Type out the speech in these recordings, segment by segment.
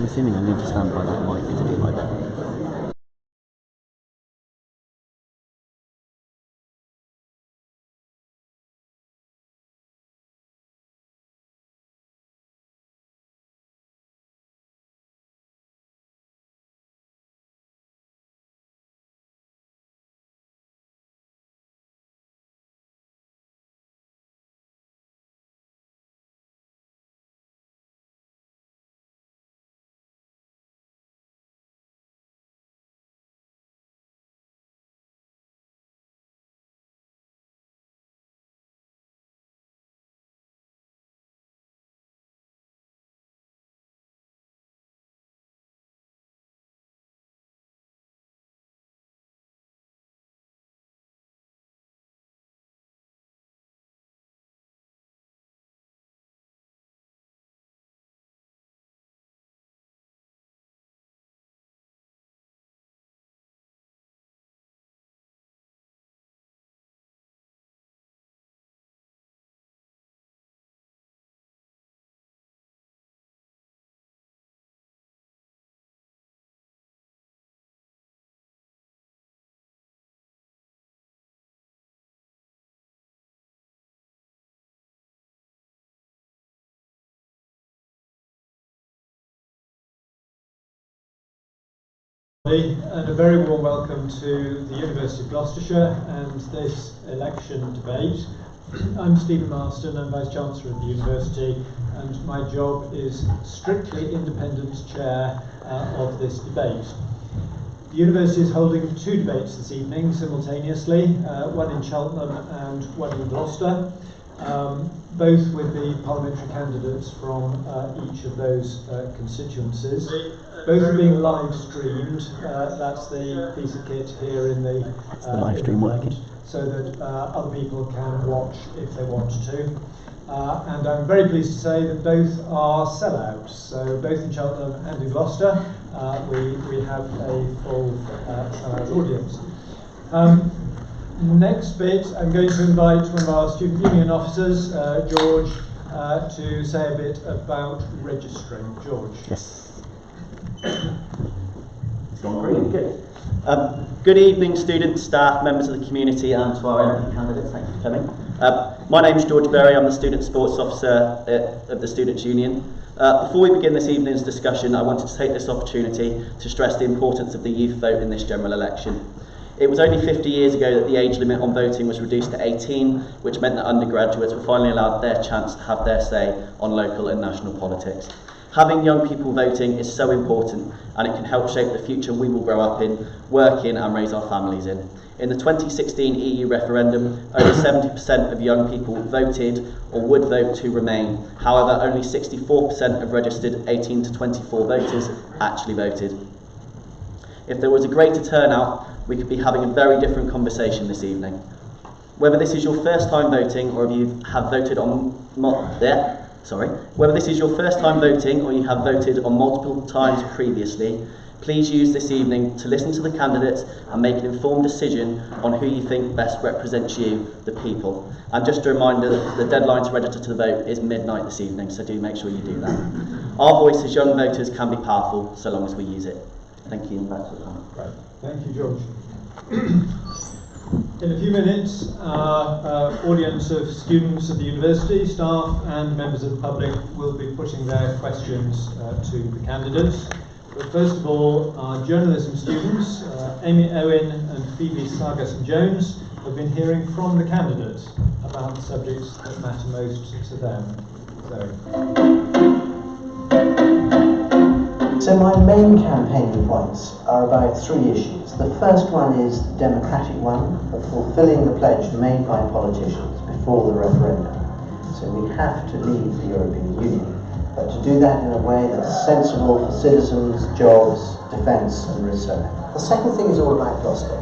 assuming I need to stand by that mic to do my bit. And a very warm welcome to the University of Gloucestershire and this election debate. I'm Stephen Marston, I'm Vice-Chancellor of the University, and my job is strictly independent chair of this debate. The University is holding two debates this evening simultaneously, one in Cheltenham and one in Gloucester, both with the parliamentary candidates from each of those constituencies. Both are being live streamed. That's the piece of kit here in the live stream working, so that other people can watch if they want to. And I'm very pleased to say that both are sellouts. So both in Cheltenham and in Gloucester, we have a full sellout audience. Next bit, I'm going to invite one of our student union officers, George, to say a bit about registering. George. Yes. It's gone green, good. Good evening, students, staff, members of the community, and to our MP candidates. Thank you for coming. My name is George Berry. I'm the Student Sports Officer of the Students' Union. Before we begin this evening's discussion, I wanted to take this opportunity to stress the importance of the youth vote in this general election. It was only 50 years ago that the age limit on voting was reduced to 18, which meant that undergraduates were finally allowed their chance to have their say on local and national politics. Having young people voting is so important, and it can help shape the future we will grow up in, work in and raise our families in. In the 2016 EU referendum, over 70% of young people voted or would vote to remain. However, only 64% of registered 18 to 24 voters actually voted. If there was a greater turnout, we could be having a very different conversation this evening. Whether this is your first time voting or if you have voted on Whether this is your first time voting or you have voted on multiple times previously, please use this evening to listen to the candidates and make an informed decision on who you think best represents you, the people. And just a reminder that the deadline to register to the vote is midnight this evening, so do make sure you do that. Our voice as young voters can be powerful so long as we use it. Thank you, and back to the panel. Right. Thank you, George. In a few minutes, our audience of students of the university, staff and members of the public will be putting their questions to the candidates. But first of all, our journalism students, Amy Owen and Phoebe Sargasson-Jones, have been hearing from the candidates about the subjects that matter most to them. So my main campaigning points are about three issues. The first one is the democratic one of fulfilling the pledge made by politicians before the referendum. So we have to leave the European Union, but to do that in a way that's sensible for citizens, jobs, defence and research. The second thing is all about Gloucester.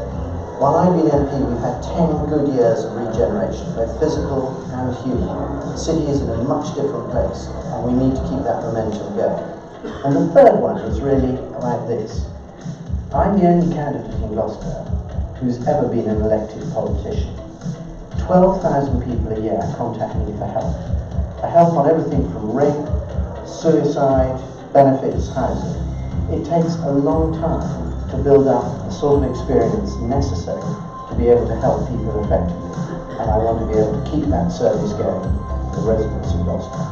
While I've been MP, we've had 10 good years of regeneration, both physical and human. The city is in a much different place, and we need to keep that momentum going. And the third one is really about this. I'm the only candidate in Gloucester who's ever been an elected politician. 12,000 people a year contact me for help. For help on everything from rape, suicide, benefits housing. It takes a long time to build up the sort of experience necessary to be able to help people effectively, and I want to be able to keep that service going for the residents of Gloucester.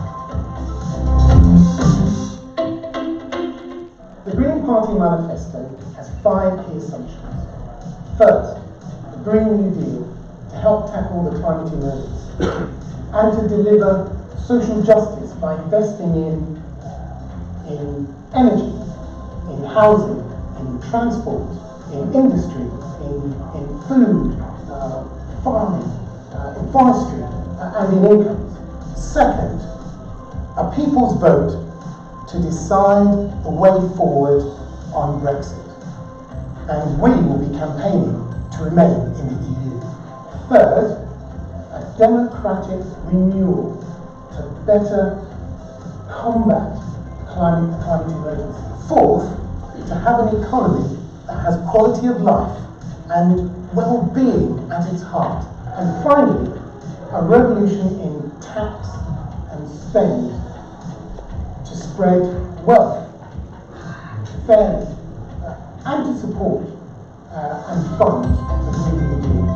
The Green Party manifesto has 5 key assumptions. First, the Green New Deal to help tackle the climate emergency and to deliver social justice by investing in energy, in housing, in transport, in industry, in food, farming, in forestry, and in incomes. Second, a people's vote to decide the way forward on Brexit. And we will be campaigning to remain in the EU. Third, a democratic renewal to better combat the climate emergency. Fourth, to have an economy that has quality of life and well-being at its heart. And finally, a revolution in tax and spend to spread wealth fairly and to support and fund the Green New Deal.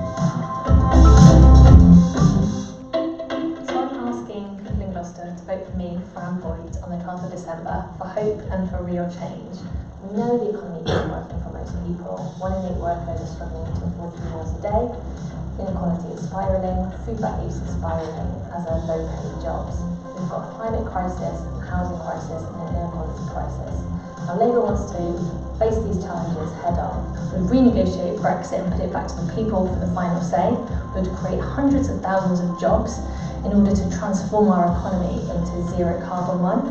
So I'm asking people in Gloucester to vote for me, Fran Boyd, on the 12th of December for hope and for real change. We know the economy isn't working for most people. 1 in 8 workers are struggling to afford 3 meals a day. Inequality is spiralling, food values are spiralling, as are low-paid jobs. We've got a climate crisis, a housing crisis, and an inequality crisis. Now Labour wants to face these challenges head-on. We'd renegotiate Brexit and put it back to the people for the final say. We'd create hundreds of thousands of jobs in order to transform our economy into zero carbon one.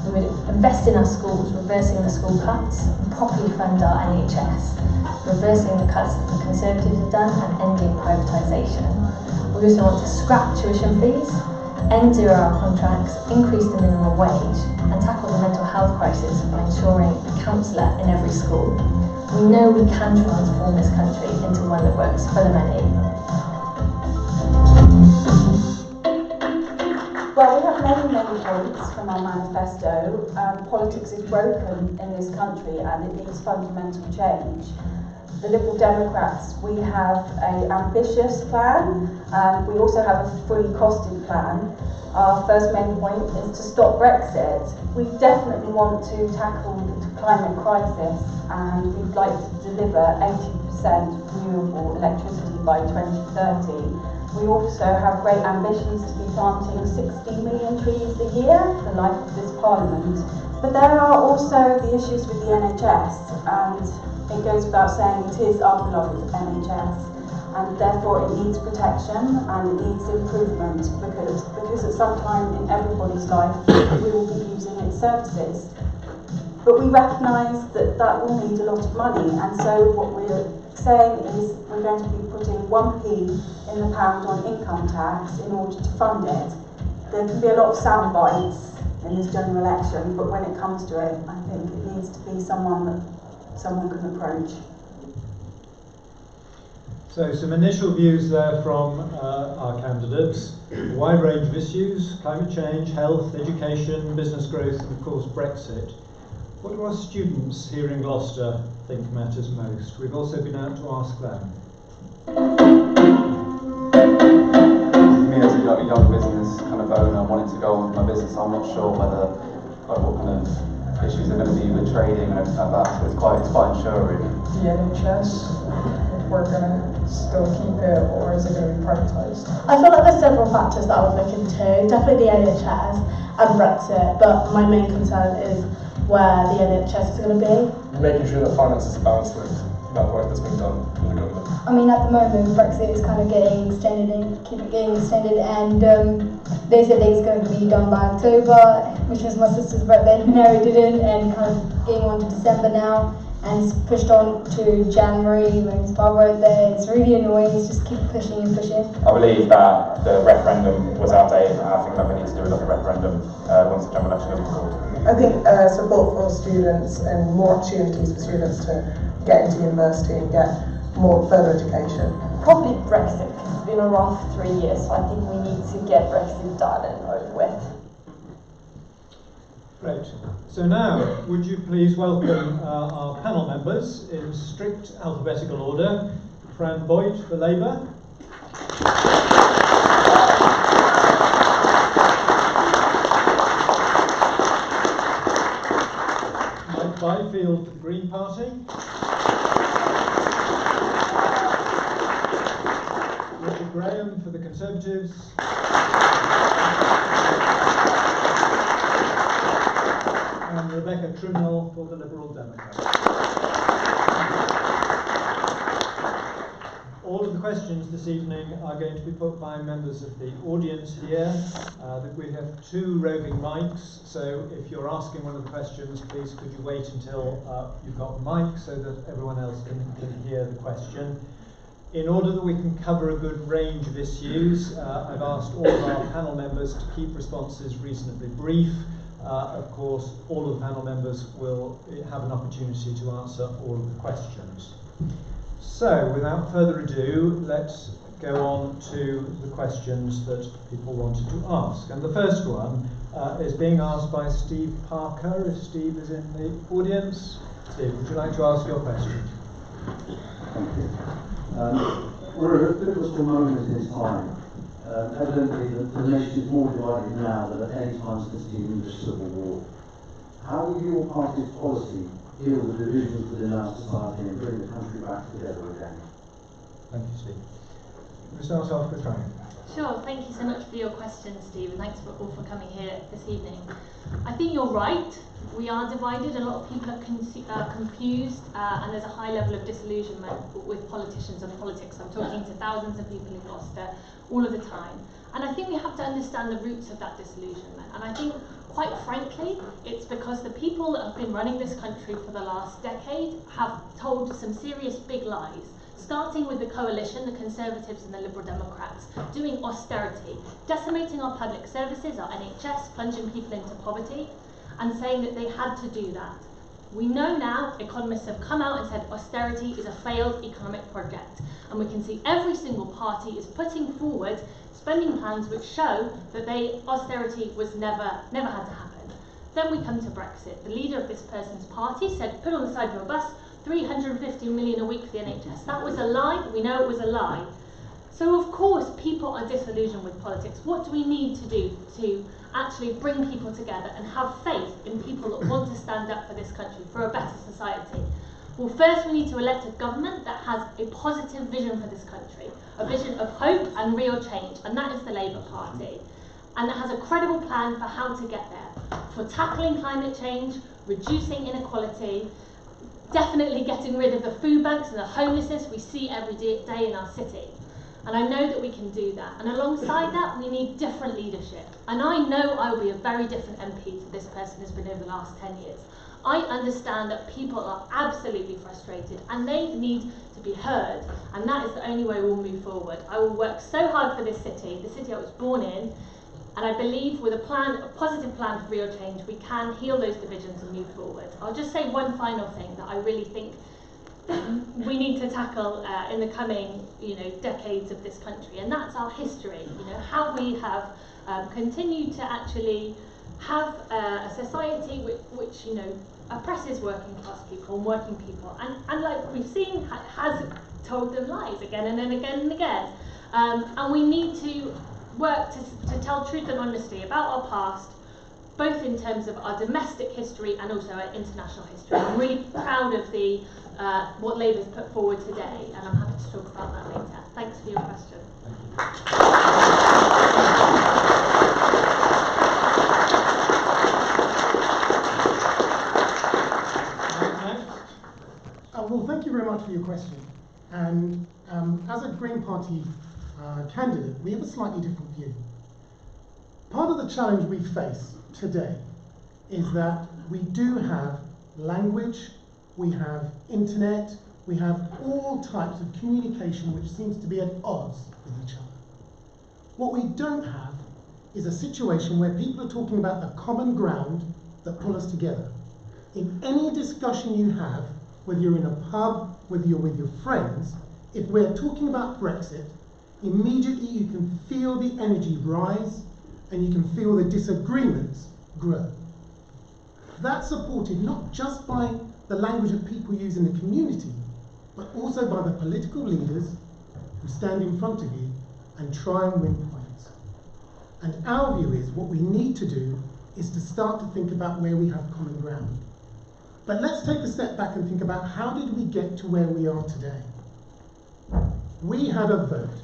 We would invest in our schools, reversing the school cuts, and properly fund our NHS, reversing the cuts that the Conservatives have done and ending privatisation. We also want to scrap tuition fees, end zero-hour contracts, increase the minimum wage, and tackle the mental health crisis by ensuring a counsellor in every school. We know we can transform this country into one that works for the many. Well, we have many points from our manifesto. Politics is broken in this country and it needs fundamental change. The Liberal Democrats, we have an ambitious plan. We also have a fully costed plan. Our first main point is to stop Brexit. We definitely want to tackle the climate crisis and we'd like to deliver 80% renewable electricity by 2030. We also have great ambitions to be planting 60 million trees a year for the life of this Parliament. But there are also the issues with the NHS, and it goes without saying it is our beloved NHS, and therefore it needs protection and it needs improvement because at some time in everybody's life we will be using its services. But we recognise that that will need a lot of money, and so what we're saying is we're going to be putting 1p in the pound on income tax in order to fund it. There can be a lot of sound bites in this general election, but when it comes to it, I think it needs to be someone that someone can approach. So some initial views there from our candidates. A wide range of issues: climate change, health, education, business growth, and of course Brexit. What do our students here in Gloucester think matters most? We've also been out to ask them. Me as a young business kind of owner wanting to go on with my business, I'm not sure whether what kind of issues are going to be with trading and everything like that, so it's quite unsure really. The NHS, if we're going to still keep it or is it going to be privatised? I feel like there's several factors that I would look into, definitely the NHS and Brexit, but my main concern is where the NHS is going to be. Making sure that finances are balanced with that work that's been done in the government. I mean, at the moment, Brexit is kind of getting extended and they said it's going to be done by October, which was my sister's birthday, and no, it didn't, and kind of getting on to December now, and it's pushed on to January when it's my birthday. It's really annoying, it's just keep pushing and pushing. I believe that the referendum was outdated, and I think that we need to do another referendum once the general election is called. I think support for students and more opportunities for students to get into university and get more further education. Probably Brexit, because it's been a rough 3 years, so I think we need to get Brexit done and over with. Great. So now, would you please welcome our panel members in strict alphabetical order. Fran Boyd for Labour. Mike Byfield for the Green Party. Richard Graham for the Conservatives. And Rebecca Trimnell for the Liberal Democrats. All of the questions this evening are going to be put by members of the audience here. We have 2 roving mics, so if you're asking one of the questions, please could you wait until you've got the mic so that everyone else can hear the question. In order that we can cover a good range of issues, I've asked all of our panel members to keep responses reasonably brief. Of course, all of the panel members will have an opportunity to answer all of the questions. So, without further ado, let's go on to the questions that people wanted to ask. And the first one is being asked by Steve Parker. If Steve is in the audience. Steve, would you like to ask your question? Thank you. We're at a pivotal moment in time. Evidently, the nation is more divided now than at any time since the English Civil War. How will your party's policy deal with divisions within our society and bring the country back together again? Thank you, Steve. We'll start off with Ryan. Sure, thank you so much for your question, Steve, and thanks all for coming here this evening. I think you're right. We are divided. A lot of people are confused, and there's a high level of disillusionment with politicians and politics. I'm talking to thousands of people in Gloucester all of the time. And I think we have to understand the roots of that disillusionment. And I think, quite frankly, it's because the people that have been running this country for the last decade have told some serious big lies. Starting with the coalition, the Conservatives and the Liberal Democrats, doing austerity, decimating our public services, our NHS, plunging people into poverty, and saying that they had to do that. We know now, economists have come out and said austerity is a failed economic project, and we can see every single party is putting forward spending plans which show that austerity was never had to happen. Then we come to Brexit. The leader of this person's party said, put on the side of a bus, 350 million a week for the NHS. That was a lie. We know it was a lie. So of course people are disillusioned with politics. What do we need to do to actually bring people together and have faith in people that want to stand up for this country, for a better society? Well, first we need to elect a government that has a positive vision for this country, a vision of hope and real change, and that is the Labour Party. And that has a credible plan for how to get there, for tackling climate change, reducing inequality, definitely getting rid of the food banks and the homelessness we see every day in our city. And I know that we can do that. And alongside that, we need different leadership. And I know I will be a very different MP to this person has been over the last 10 years. I understand that people are absolutely frustrated and they need to be heard. And that is the only way we'll move forward. I will work so hard for this city I was born in. And I believe with a positive plan for real change, we can heal those divisions and move forward. I'll just say one final thing that I really think we need to tackle in the coming, decades of this country, and that's our history. How we have continued to actually have a society which oppresses working class people and working people, and like we've seen, has told them lies again and then again and again. And we need to work to tell truth and honesty about our past, both in terms of our domestic history and also our international history. I'm really proud of what Labour's put forward today, and I'm happy to talk about that later. Thanks for your question. Well, thank you very much for your question. And as a Green Party candidate, we have a slightly different view. Part of the challenge we face today is that we do have language, we have internet, we have all types of communication which seems to be at odds with each other. What we don't have is a situation where people are talking about the common ground that pull us together. In any discussion you have, whether you're in a pub, whether you're with your friends, if we're talking about Brexit, immediately you can feel the energy rise and you can feel the disagreements grow. That's supported not just by the language that people use in the community, but also by the political leaders who stand in front of you and try and win points. And our view is what we need to do is to start to think about where we have common ground. But let's take a step back and think about how did we get to where we are today? We had a vote.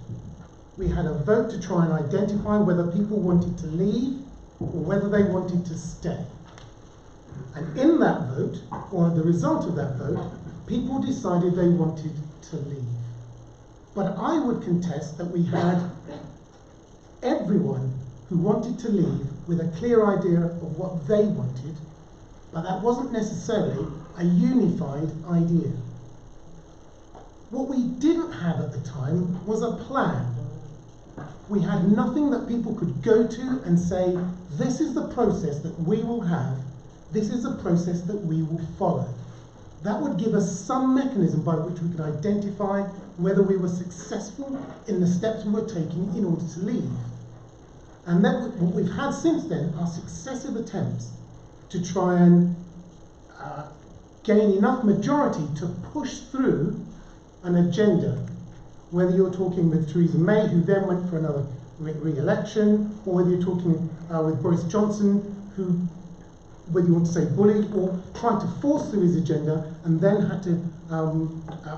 We had a vote to try and identify whether people wanted to leave or whether they wanted to stay. And in that vote, or the result of that vote, people decided they wanted to leave. But I would contest that we had everyone who wanted to leave with a clear idea of what they wanted, but that wasn't necessarily a unified idea. What we didn't have at the time was a plan. We had nothing that people could go to and say, this is the process that we will have, this is a process that we will follow. That would give us some mechanism by which we could identify whether we were successful in the steps we were taking in order to leave. And then what we've had since then are successive attempts to try and gain enough majority to push through an agenda, whether you're talking with Theresa May, who then went for another re-election, or whether you're talking with Boris Johnson, who, whether you want to say bullied, or tried to force through his agenda and then had to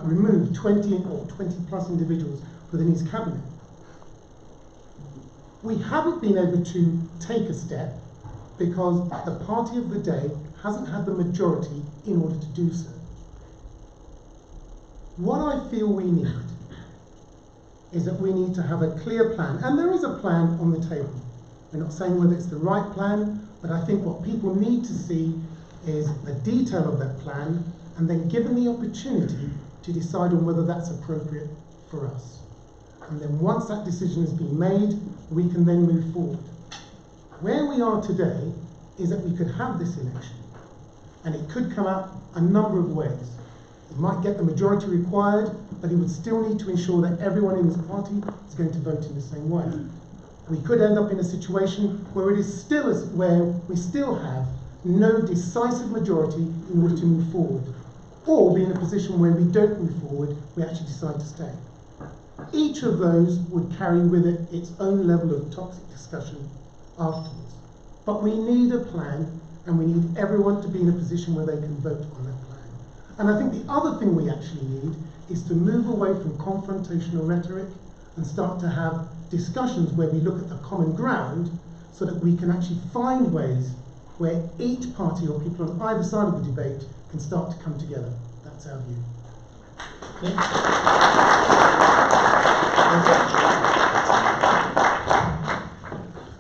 remove 20 or 20 plus individuals within his cabinet. We haven't been able to take a step because the party of the day hasn't had the majority in order to do so. What I feel we need is that we need to have a clear plan, and there is a plan on the table. We're not saying whether it's the right plan, but I think what people need to see is the detail of that plan, and then given the opportunity to decide on whether that's appropriate for us. And then once that decision has been made, we can then move forward. Where we are today is that we could have this election, and it could come out a number of ways. It might get the majority required, but it would still need to ensure that everyone in his party is going to vote in the same way. We could end up in a situation where it is still where we still have no decisive majority in order to move forward, or be in a position where we don't move forward, we actually decide to stay. Each of those would carry with it its own level of toxic discussion afterwards. But we need a plan, and we need everyone to be in a position where they can vote on that plan. And I think the other thing we actually need is to move away from confrontational rhetoric and start to have discussions where we look at the common ground so that we can actually find ways where each party or people on either side of the debate can start to come together. That's our view.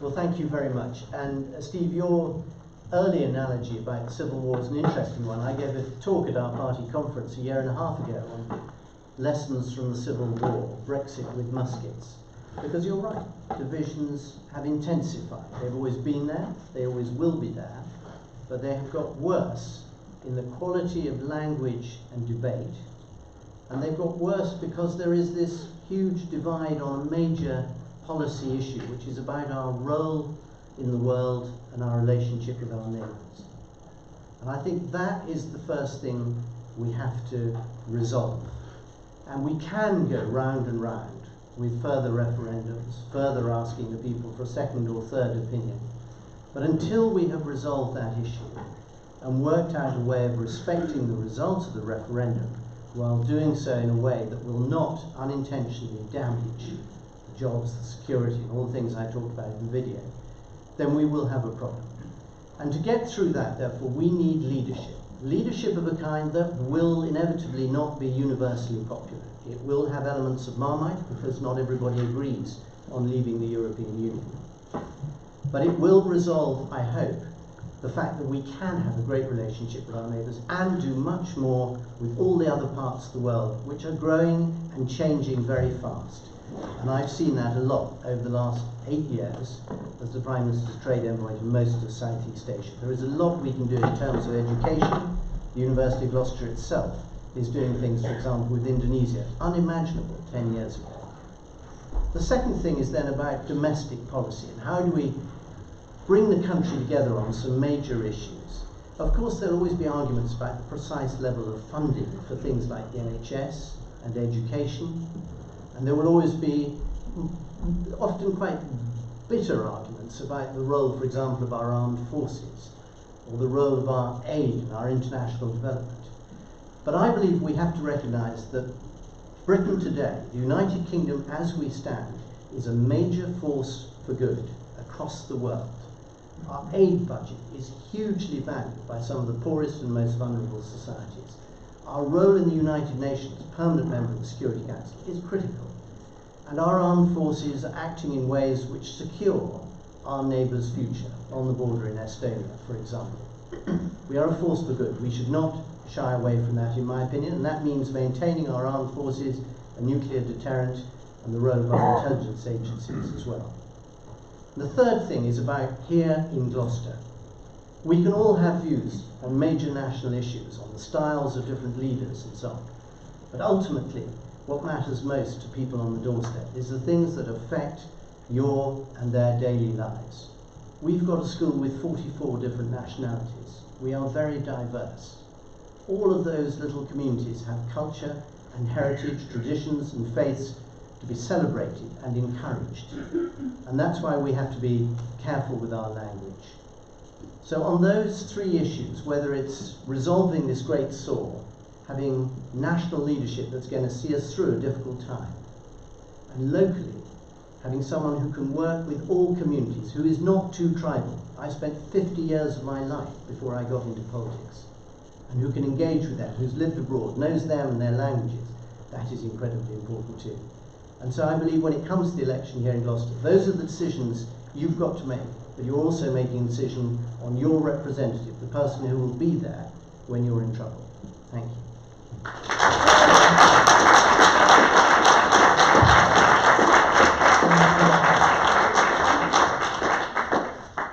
Well, thank you very much. And Steve, your early analogy about the Civil War is an interesting one. I gave a talk at our party conference a year and a half ago on lessons from the Civil War, Brexit with muskets. Because you're right, divisions have intensified. They've always been there, they always will be there, but they have got worse in the quality of language and debate. And they've got worse because there is this huge divide on a major policy issue, which is about our role in the world and our relationship with our neighbours. And I think that is the first thing we have to resolve. And we can go round and round with further referendums, further asking the people for a second or third opinion. But until we have resolved that issue and worked out a way of respecting the results of the referendum while doing so in a way that will not unintentionally damage the jobs, the security, and all the things I talked about in the video, then we will have a problem. And to get through that, therefore, we need leadership. Leadership of a kind that will inevitably not be universally popular. It will have elements of Marmite because not everybody agrees on leaving the European Union. But it will resolve, I hope, the fact that we can have a great relationship with our neighbours and do much more with all the other parts of the world which are growing and changing very fast. And I've seen that a lot over the last 8 years as the Prime Minister's trade envoy to most of Southeast Asia. There is a lot we can do in terms of education. The University of Gloucester itself is doing things, for example, with Indonesia, unimaginable 10 years ago. The second thing is then about domestic policy and how do we bring the country together on some major issues. Of course, there'll always be arguments about the precise level of funding for things like the NHS and education, and there will always be often quite bitter arguments about the role, for example, of our armed forces, or the role of our aid and our international development. But I believe we have to recognise that Britain today, the United Kingdom as we stand, is a major force for good across the world. Our aid budget is hugely valued by some of the poorest and most vulnerable societies. Our role in the United Nations, permanent member of the Security Council, is critical. And our armed forces are acting in ways which secure our neighbours' future, on the border in Estonia, for example. We are a force for good. We should not shy away from that, in my opinion, and that means maintaining our armed forces, a nuclear deterrent, and the role of our intelligence agencies as well. The third thing is about here in Gloucester. We can all have views on major national issues, on the styles of different leaders and so on, but ultimately what matters most to people on the doorstep is the things that affect your and their daily lives. We've got a school with 44 different nationalities. We are very diverse. All of those little communities have culture and heritage, traditions and faiths to be celebrated and encouraged. And that's why we have to be careful with our language. So on those three issues, whether it's resolving this great sore, having national leadership that's going to see us through a difficult time, and locally, having someone who can work with all communities, who is not too tribal. I spent 50 years of my life before I got into politics, and who can engage with them, who's lived abroad, knows them and their languages. That is incredibly important too. And so I believe when it comes to the election here in Gloucester, those are the decisions you've got to make, but you're also making a decision on your representative, the person who will be there when you're in trouble. Thank you.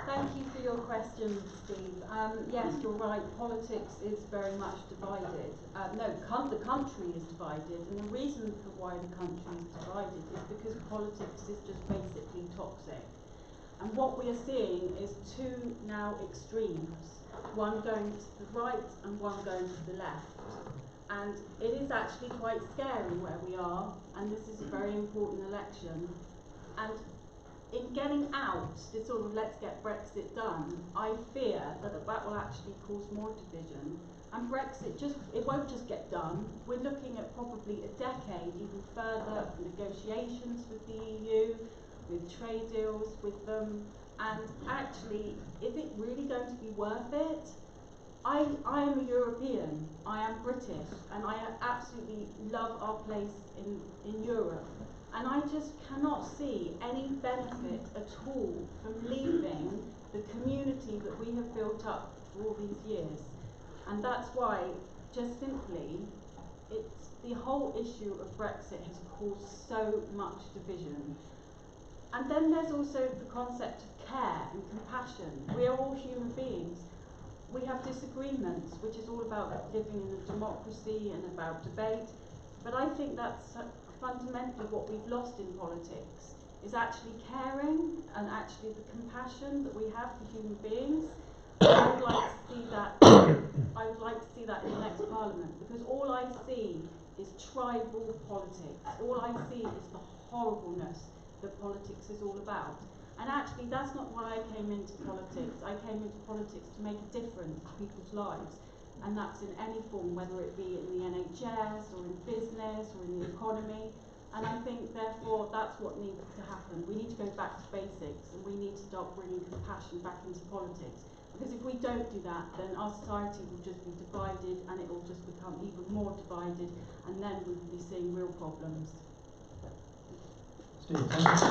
Thank you for your question, Steve. Yes, you're right, politics is very much divided. The country is divided, and the reason for why the country is divided is because politics is just basically toxic. And what we are seeing is two now extremes, one going to the right and one going to the left. And it is actually quite scary where we are, and this is a very important election. And in getting out this sort of let's get Brexit done, I fear that will actually cause more division. And Brexit it won't just get done. We're looking at probably a decade, even further, of negotiations with the EU, with trade deals with them. And actually, is it really going to be worth it? I am a European, I am British, and I absolutely love our place in Europe. And I just cannot see any benefit at all from leaving the community that we have built up for all these years. And that's why, just simply, the whole issue of Brexit has caused so much division. And then there's also the concept of care and compassion. We are all human beings. We have disagreements, which is all about living in a democracy and about debate. But I think that's fundamentally what we've lost in politics, is actually caring and actually the compassion that we have for human beings. I would like to see that. I would like to see that in the next Parliament, because all I see is tribal politics. All I see is the horribleness that politics is all about. And actually, that's not why I came into politics. I came into politics to make a difference to people's lives. And that's in any form, whether it be in the NHS or in business or in the economy. And I think, therefore, that's what needs to happen. We need to go back to basics, and we need to start bringing compassion back into politics. Because if we don't do that, then our society will just be divided, and it will just become even more divided, and then we will be seeing real problems. Steve, thank you.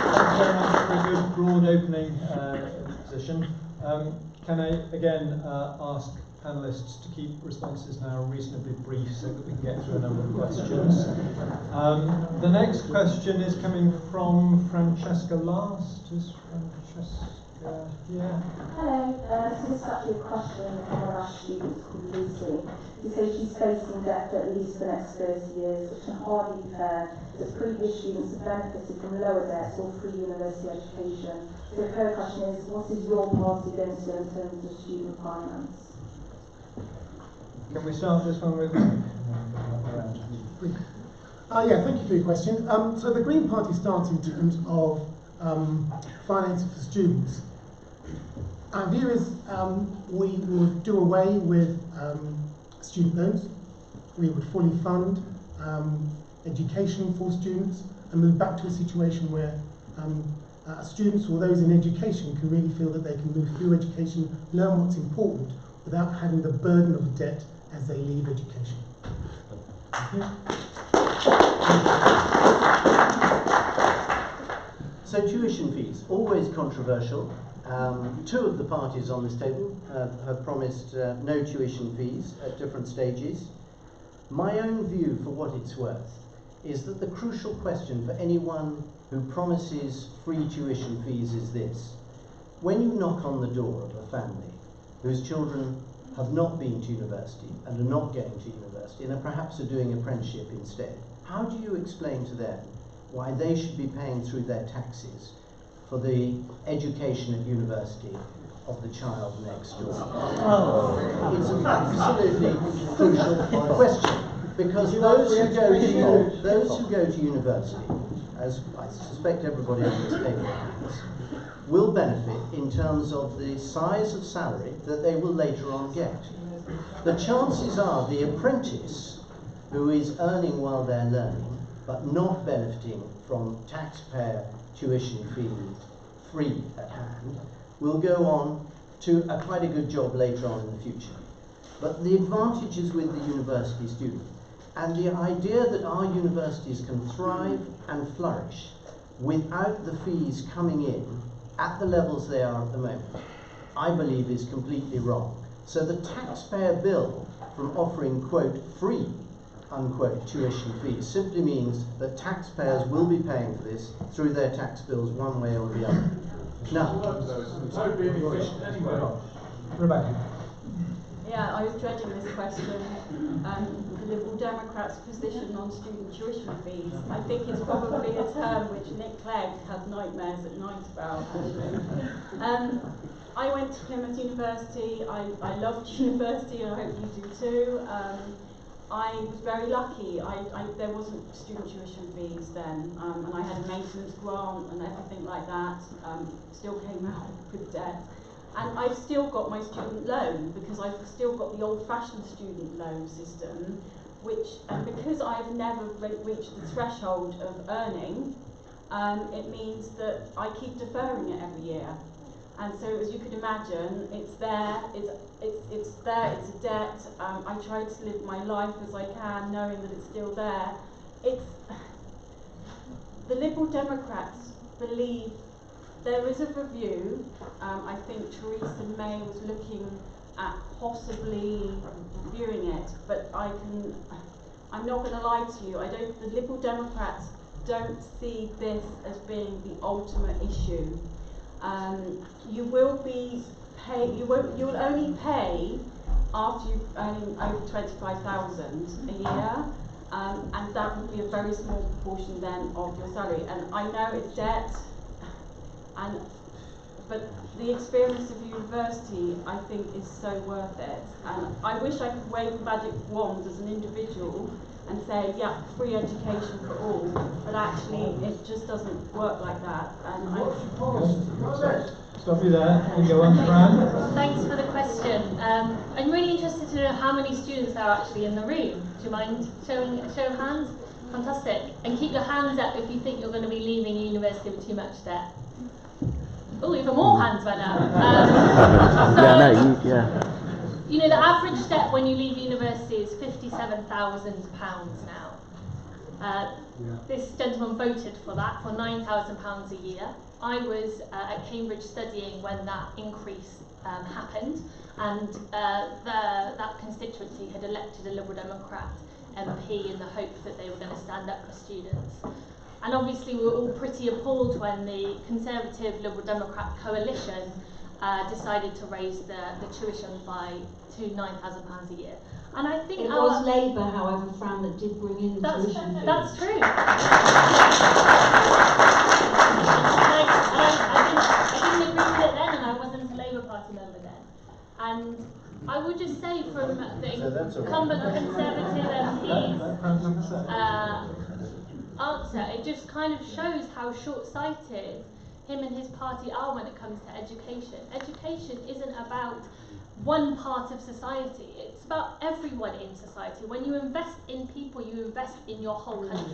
Thank you very much for a good, broad opening position. Can I again ask panellists to keep responses now reasonably brief so that we can get through a number of questions. The next question is coming from Francesca Last. Is Francesca here? Hello, this is actually a question from one of our students called Lucy. He says she's facing death at least for the next 30 years, which can hardly be fair, as previous students have benefited from lower debts or free university education. So her question is, what is your party going to do in terms of student finance? Can we start this one with? Yeah, thank you for your question. So the Green Party starts in terms of financing for students. Our view is we would do away with student loans. We would fully fund education for students and move back to a situation where students or those in education can really feel that they can move through education, learn what's important, without having the burden of debt as they leave education. So tuition fees, always controversial. Two of the parties on this table have promised no tuition fees at different stages. My own view, for what it's worth, is that the crucial question for anyone who promises free tuition fees is this. When you knock on the door of a family whose children have not been to university and are not going to university and perhaps are doing apprenticeship instead, how do you explain to them why they should be paying through their taxes for the education at university of the child next door? It's an absolutely crucial question, because those who go to university, as I suspect everybody on this table has, will benefit in terms of the size of salary that they will later on get. The chances are the apprentice who is earning while they're learning but not benefiting from taxpayer tuition fee free at hand will go on to quite a good job later on in the future. But the advantage is with the university student, and the idea that our universities can thrive and flourish without the fees coming in at the levels they are at the moment, I believe is completely wrong. So the taxpayer bill from offering, quote, free, unquote, tuition fees simply means that taxpayers will be paying for this through their tax bills one way or the other. Now, Rebecca. Yeah, I was dreading this question. The Liberal Democrats' position on student tuition fees. I think it's probably a term which Nick Clegg has nightmares at night about, actually. I went to Plymouth University. I loved university, and I hope you do too. I was very lucky. There wasn't student tuition fees then, and I had a maintenance grant and everything like that. Still came out with debt. And I've still got my student loan, because I've still got the old-fashioned student loan system, which, and because I've never reached the threshold of earning, it means that I keep deferring it every year. And so, as you could imagine, it's there, it's there, it's a debt. I try to live my life as I can, knowing that it's still there. The Liberal Democrats believe there is a review. I think Theresa May was looking at possibly reviewing it, but I'm not going to lie to you. The Liberal Democrats don't see this as being the ultimate issue. You will only pay after you're earning over 25,000 a year, and that would be a very small proportion then of your salary. And I know it's debt. But the experience of university, I think, is so worth it. And I wish I could wave a magic wand as an individual and say, yeah, free education for all. But actually, it just doesn't work like that. And Stop you there. You go on, Fran. Thanks for the question. I'm really interested to know how many students are actually in the room. Do you mind showing of hands? Fantastic. And keep your hands up if you think you're going to be leaving university with too much debt. Oh, even more hands went up. You know, the average debt when you leave university is £57,000 now. This gentleman voted for that, for £9,000 a year. I was at Cambridge studying when that increase happened, and that constituency had elected a Liberal Democrat MP in the hope that they were going to stand up for students. And obviously we were all pretty appalled when the Conservative Liberal Democrat coalition decided to raise the tuition to £9,000 a year. And I think it was Labour, however, Fran, that did bring in the tuition fees. That's true. I didn't agree with it then, and I wasn't a Labour Party member then. And I would just say from the incumbent Conservative MP's answer, it just kind of shows how short-sighted him and his party are when it comes to education. Education isn't about one part of society, it's about everyone in society. When you invest in people, you invest in your whole country.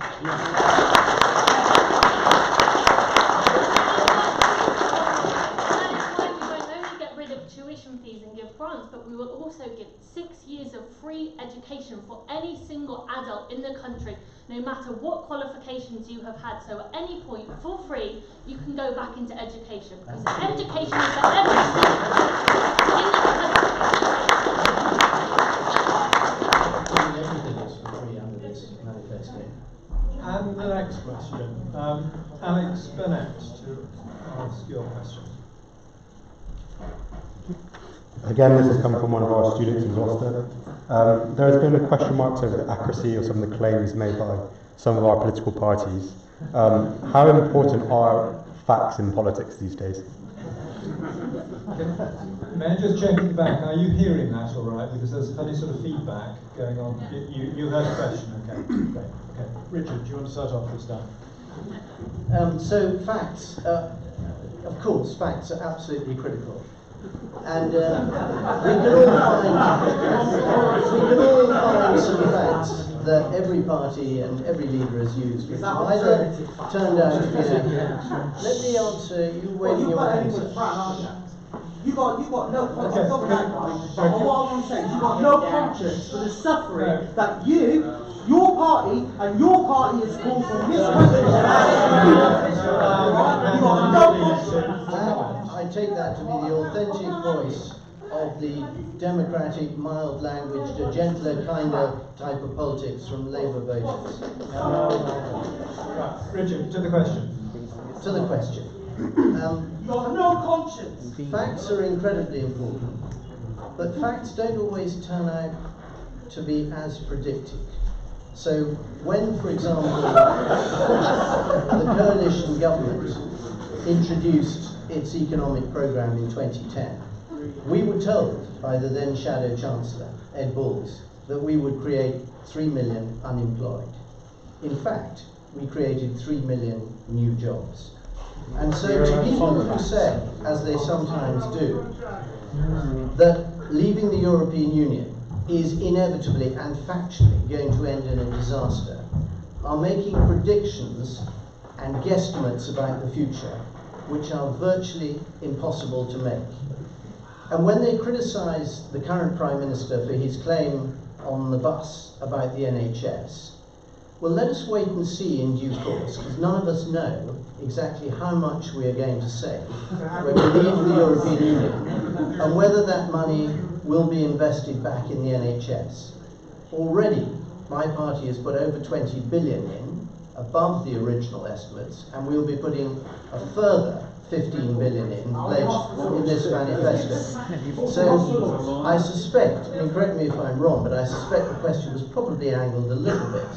Tuition fees and give grants, but we will also give 6 years of free education for any single adult in the country, no matter what qualifications you have had. So at any point, for free, you can go back into education, because education is for everyone in the country. Everything is for free under this manifesto. And the next question, Alex Burnett, to ask your question. Again, this has come from one of our students in Gloucester. There has been a question marks over the accuracy of some of the claims made by some of our political parties. How important are facts in politics these days? May I just check at the back, are you hearing that all right? Because there's funny sort of feedback going on. You heard the question, okay. Great. Okay. Richard, do you want to start off this time? So facts, of course, facts are absolutely critical. And we can all find some facts that every party and every leader has used, which either turned out to be let me answer, you waving your hands. You got no conscience of that guy. But what I'm saying, you got no conscience for the suffering that your party and your party has caused from this country. You got no conscience. I take that to be the authentic voice of the democratic, mild languaged, a gentler, kinder type of politics from Labour voters. Richard, to the question. To the question. You have no conscience. Facts are incredibly important, but facts don't always turn out to be as predicted. So when, for example, the coalition government introduced its economic programme in 2010, we were told by the then Shadow Chancellor, Ed Balls, that we would create 3 million unemployed. In fact, we created 3 million new jobs. And so to people who say, as they sometimes do, that leaving the European Union is inevitably and factually going to end in a disaster, are making predictions and guesstimates about the future which are virtually impossible to make. And when they criticise the current Prime Minister for his claim on the bus about the NHS, well, let us wait and see in due course, because none of us know exactly how much we are going to save when we leave the European Union, and whether that money will be invested back in the NHS. Already, my party has put over 20 billion in, above the original estimates, and we'll be putting a further 15 billion in pledged in this manifesto. So I suspect, I mean, correct me if I'm wrong, but I suspect the question was probably angled a little bit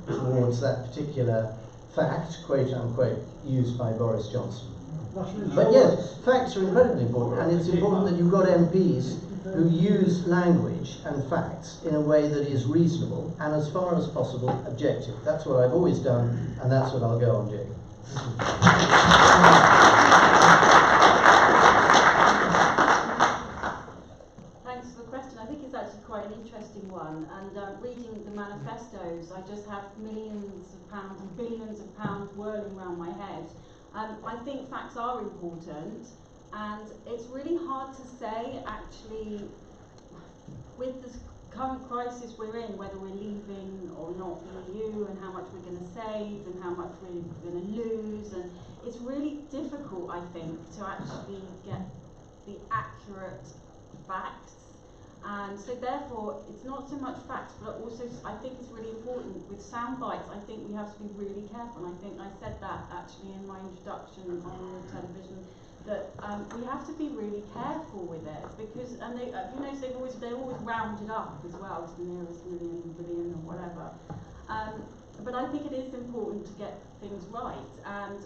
towards that particular fact, quote unquote, used by Boris Johnson. But yes, facts are incredibly important, and it's important that you've got MPs who use language and facts in a way that is reasonable and, as far as possible, objective. That's what I've always done, and that's what I'll go on doing. Thanks for the question. I think it's actually quite an interesting one. And reading the manifestos, I just have millions of pounds and billions of pounds whirling around my head. I think facts are important, and it's really hard to say, actually, with this current crisis we're in, whether we're leaving or not the EU, and how much we're going to save and how much we're going to lose. And it's really difficult, I think, to actually get the accurate facts. And so therefore, it's not so much facts, but also I think it's really important with sound bites. I think we have to be really careful. And I think I said that actually in my introduction on television, that we have to be really careful with it, because, and they, you know, they're always rounded up as well to the nearest million, billion, or whatever. But I think it is important to get things right, and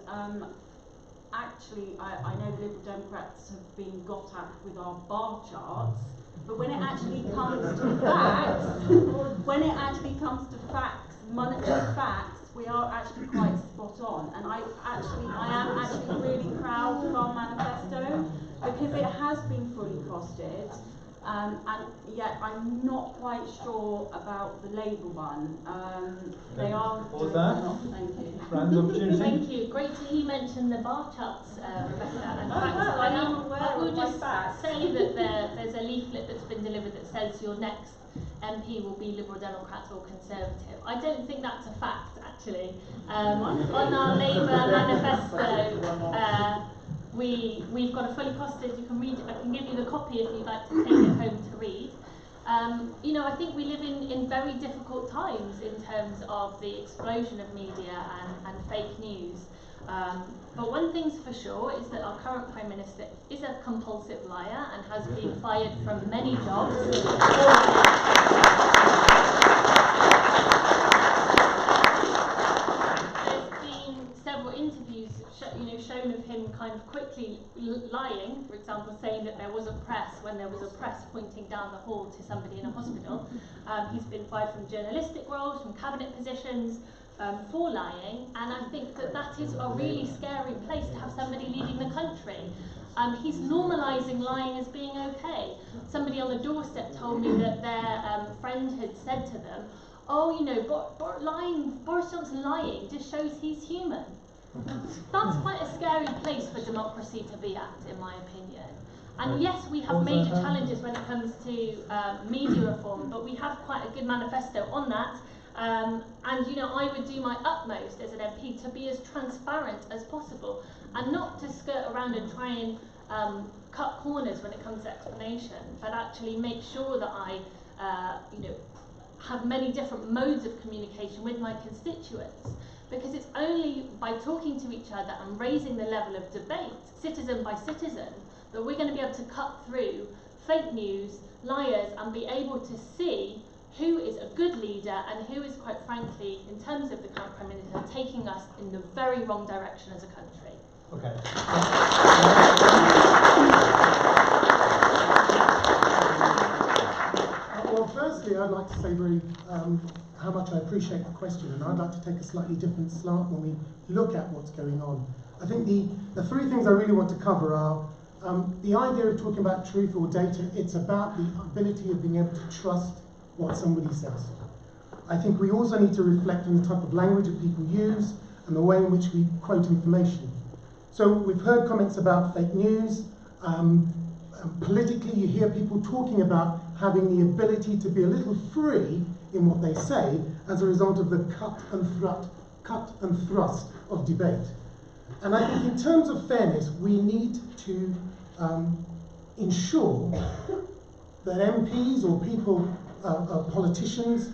actually, I know the Liberal Democrats have been got at with our bar charts, but when it actually comes to facts, monetary facts, we are actually quite spot on. And I am actually really proud of our manifesto, because it has been fully costed, and yet I'm not quite sure about the Labour one. They are. What was that? Thank you. Rand's opportunity. Thank you. Great to hear you mention the bar charts, Rebecca. And I will just say that there's a leaflet that's been delivered that says your next MP will be Liberal Democrat or Conservative. I don't think that's a fact, actually. On our Labour manifesto, we've got a fully costed, you can read it, I can give you the copy if you'd like to take it home to read. You know, I think we live in very difficult times in terms of the explosion of media and fake news. But one thing's for sure is that our current Prime Minister is a compulsive liar and has been fired from many jobs. There's been several interviews shown of him kind of quickly lying, for example, saying that there was a press when there was a press pointing down the hall to somebody in a hospital. He's been fired from journalistic roles, from cabinet positions, for lying, and I think that is a really scary place to have somebody leading the country. He's normalising lying as being okay. Somebody on the doorstep told me that their friend had said to them, "Oh, you know, Boris Johnson lying just shows he's human." That's quite a scary place for democracy to be at, in my opinion. And yes, we have major challenges when it comes to media reform, but we have quite a good manifesto on that. And you know, I would do my utmost as an MP to be as transparent as possible, and not to skirt around and try and cut corners when it comes to explanation, but actually make sure that I, you know, have many different modes of communication with my constituents. Because it's only by talking to each other and raising the level of debate, citizen by citizen, that we're going to be able to cut through fake news, liars, and be able to see who is a good leader and who is, quite frankly, in terms of the current Prime Minister, taking us in the very wrong direction as a country. Okay. Well, firstly, I'd like to say very how much I appreciate the question, and I'd like to take a slightly different slant when we look at what's going on. I think the three things I really want to cover are the idea of talking about truth or data. It's about the ability of being able to trust what somebody says. I think we also need to reflect on the type of language that people use and the way in which we quote information. So we've heard comments about fake news. Politically, you hear people talking about having the ability to be a little free in what they say as a result of the cut and thrust of debate. And I think in terms of fairness, we need to ensure that MPs or people, politicians,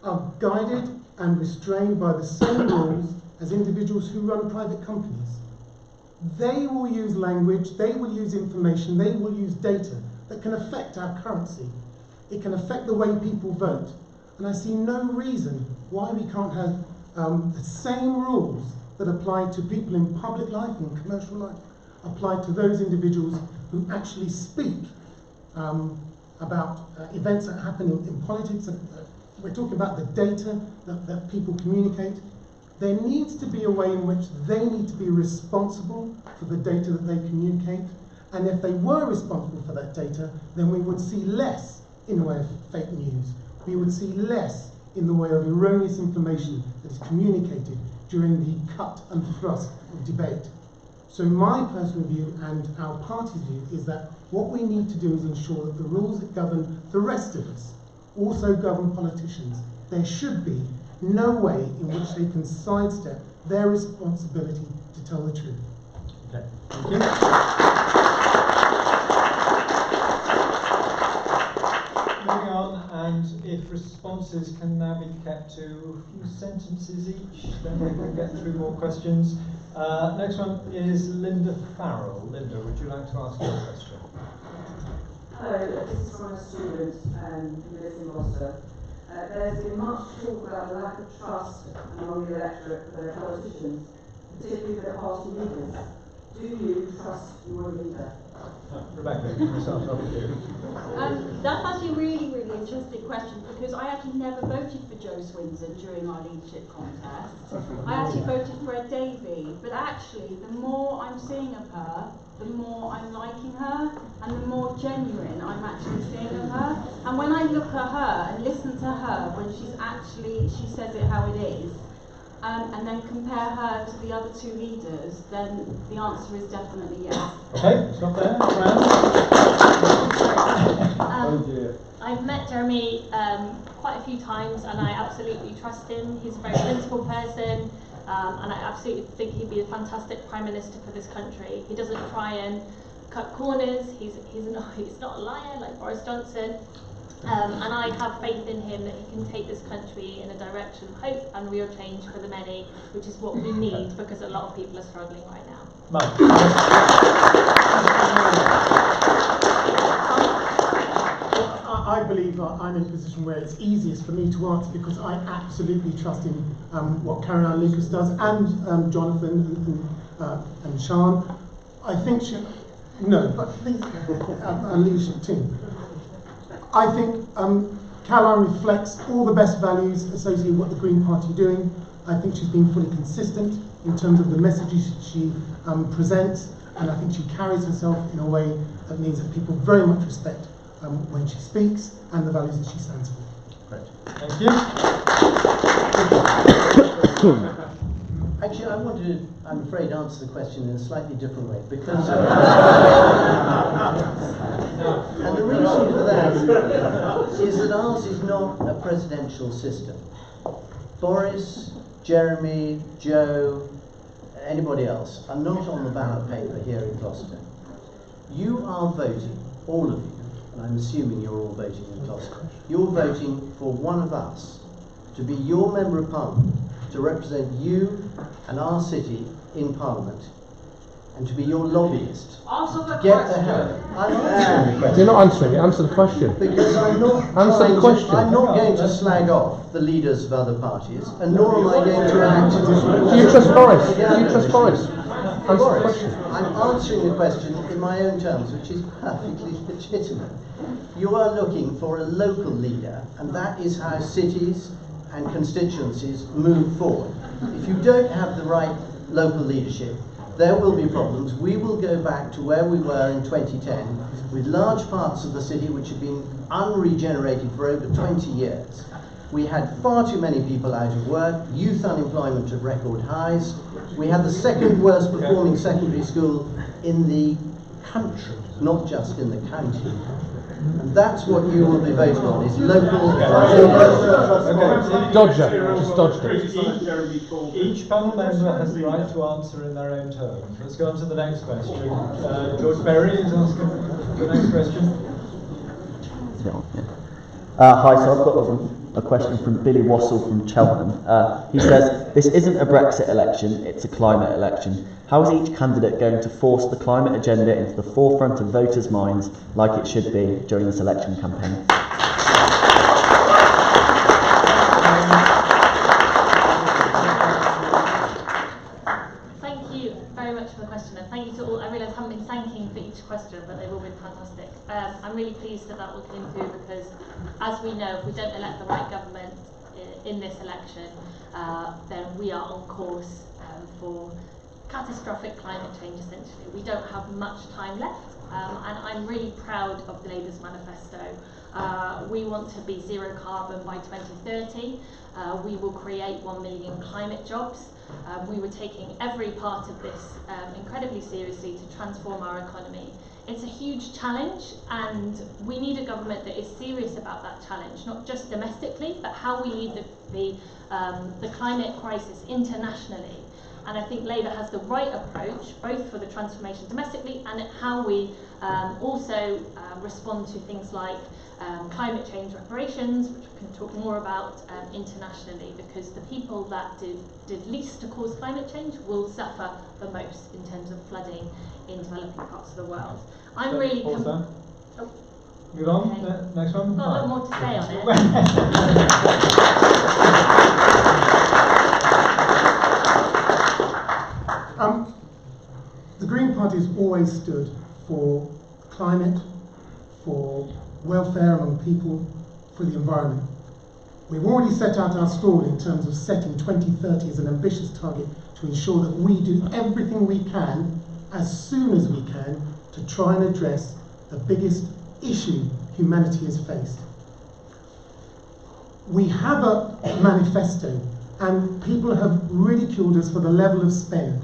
are guided and restrained by the same rules as individuals who run private companies. They will use language, they will use information, they will use data that can affect our currency. It can affect the way people vote. And I see no reason why we can't have the same rules that apply to people in public life and commercial life apply to those individuals who actually speak about events that happen in politics. We're talking about the data that people communicate. There needs to be a way in which they need to be responsible for the data that they communicate. And if they were responsible for that data, then we would see less in the way of fake news. We would see less in the way of erroneous information that is communicated during the cut and thrust of debate. So my personal view and our party's view is that what we need to do is ensure that the rules that govern the rest of us also govern politicians. There should be no way in which they can sidestep their responsibility to tell the truth. Okay, thank you. Moving on, and if responses can now be kept to a few sentences each, then we can get through more questions. Next one is Linda Farrell. Linda, would you like to ask your question? Hello, this is from a student who lives in Gloucester. There's been much talk about the lack of trust among the electorate for their politicians, particularly their party leaders. Do you trust your leader? Rebecca, can we start off with you? That's actually a really, really interesting question, because I actually never voted for Jo Swinson during our leadership contest. I actually voted for a Davy, but actually the more I'm seeing of her, the more I'm liking her, and the more genuine I'm actually seeing of her. And when I look at her and listen to her when she says it how it is, and then compare her to the other two leaders, then the answer is definitely yes. Okay, stop there. Oh dear. I've met Jeremy quite a few times, and I absolutely trust him. He's a very principled person, and I absolutely think he'd be a fantastic Prime Minister for this country. He doesn't try and cut corners. He's not a liar like Boris Johnson. And I have faith in him that he can take this country in a direction of hope and real change for the many, which is what we need, because a lot of people are struggling right now. Mike. I believe I'm in a position where it's easiest for me to answer, because I absolutely trust in what Caroline Lucas does, and Jonathan and Sian. I think our leadership team. I think Caroline reflects all the best values associated with what the Green Party are doing. I think she's been fully consistent in terms of the messages she presents, and I think she carries herself in a way that means that people very much respect when she speaks and the values that she stands for. Great. Thank you. Actually, I want to, I'm afraid, answer the question in a slightly different way, because and the reason for that is that ours is not a presidential system. Boris, Jeremy, Joe, anybody else are not on the ballot paper here in Gloucester. You are voting, all of you, and I'm assuming you're all voting in Gloucester, you're voting for one of us to be your Member of Parliament, to represent you and our city in Parliament, and to be your lobbyist. To get the help. I'm answering the question. You're not answering it, answer the question. Because I'm not answer the question. I'm not going to slag off the leaders of other parties, and nor am I going to act. Do you trust Boris? Do you trust Boris? Answer the question. I'm answering the question in my own terms, which is perfectly legitimate. You are looking for a local leader, and that is how cities and constituencies move forward. If you don't have the right local leadership, there will be problems. We will go back to where we were in 2010 with large parts of the city which have been unregenerated for over 20 years. We had far too many people out of work, youth unemployment at record highs. We had the second worst performing secondary school in the country, not just in the county. And that's what you will be voting on, is local. Dodger, just dodged it. Each panel member has the right to answer in their own terms. Let's go on to the next question. George Berry is asking the next question. Hi, so I've got a question from Billy Wassell from Cheltenham. He says, this isn't a Brexit election, it's a climate election. How is each candidate going to force the climate agenda into the forefront of voters' minds like it should be during this election campaign? Thank you very much for the question, and thank you to all. I realise I haven't been thanking for each question, but they've all been fantastic. I'm really pleased that all came through, because, as we know, if we don't elect the right government in this election, then we are on course for catastrophic climate change, essentially. We don't have much time left, and I'm really proud of the Labour's manifesto. We want to be zero carbon by 2030. We will create 1 million climate jobs. We were taking every part of this incredibly seriously to transform our economy. It's a huge challenge, and we need a government that is serious about that challenge, not just domestically, but how we lead the climate crisis internationally. And I think Labour has the right approach, both for the transformation domestically and how we also respond to things like climate change reparations, which we can talk more about internationally, because the people that did least to cause climate change will suffer the most in terms of flooding in developing parts of the world. I'm So, really... Move on, okay. Next one. Got a lot more to say on it. The Green Party has always stood for climate, for welfare among people, for the environment. We've already set out our stall in terms of setting 2030 as an ambitious target to ensure that we do everything we can, as soon as we can, to try and address the biggest issue humanity has faced. We have a manifesto, and people have ridiculed us for the level of spend.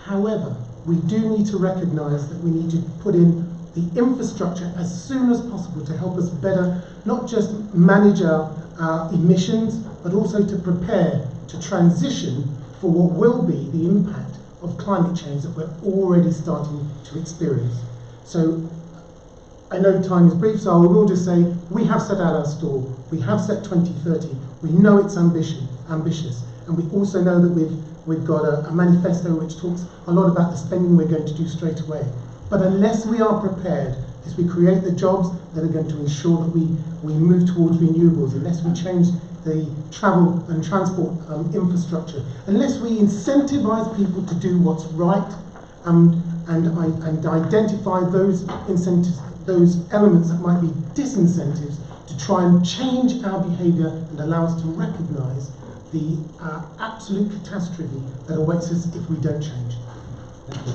However, we do need to recognise that we need to put in the infrastructure as soon as possible to help us better not just manage our emissions, but also to prepare to transition for what will be the impact of climate change that we're already starting to experience. So I know time is brief, so I will just say we have set out our stall, we have set 2030, we know it's ambitious, and we also know that we've got a manifesto which talks a lot about the spending we're going to do straight away. But unless we are prepared, as we create the jobs that are going to ensure that we move towards renewables, unless we change the travel and transport infrastructure, unless we incentivize people to do what's right and identify those incentives, those elements that might be disincentives, to try and change our behaviour and allow us to recognise the absolute catastrophe that awaits us if we don't change. Thank you.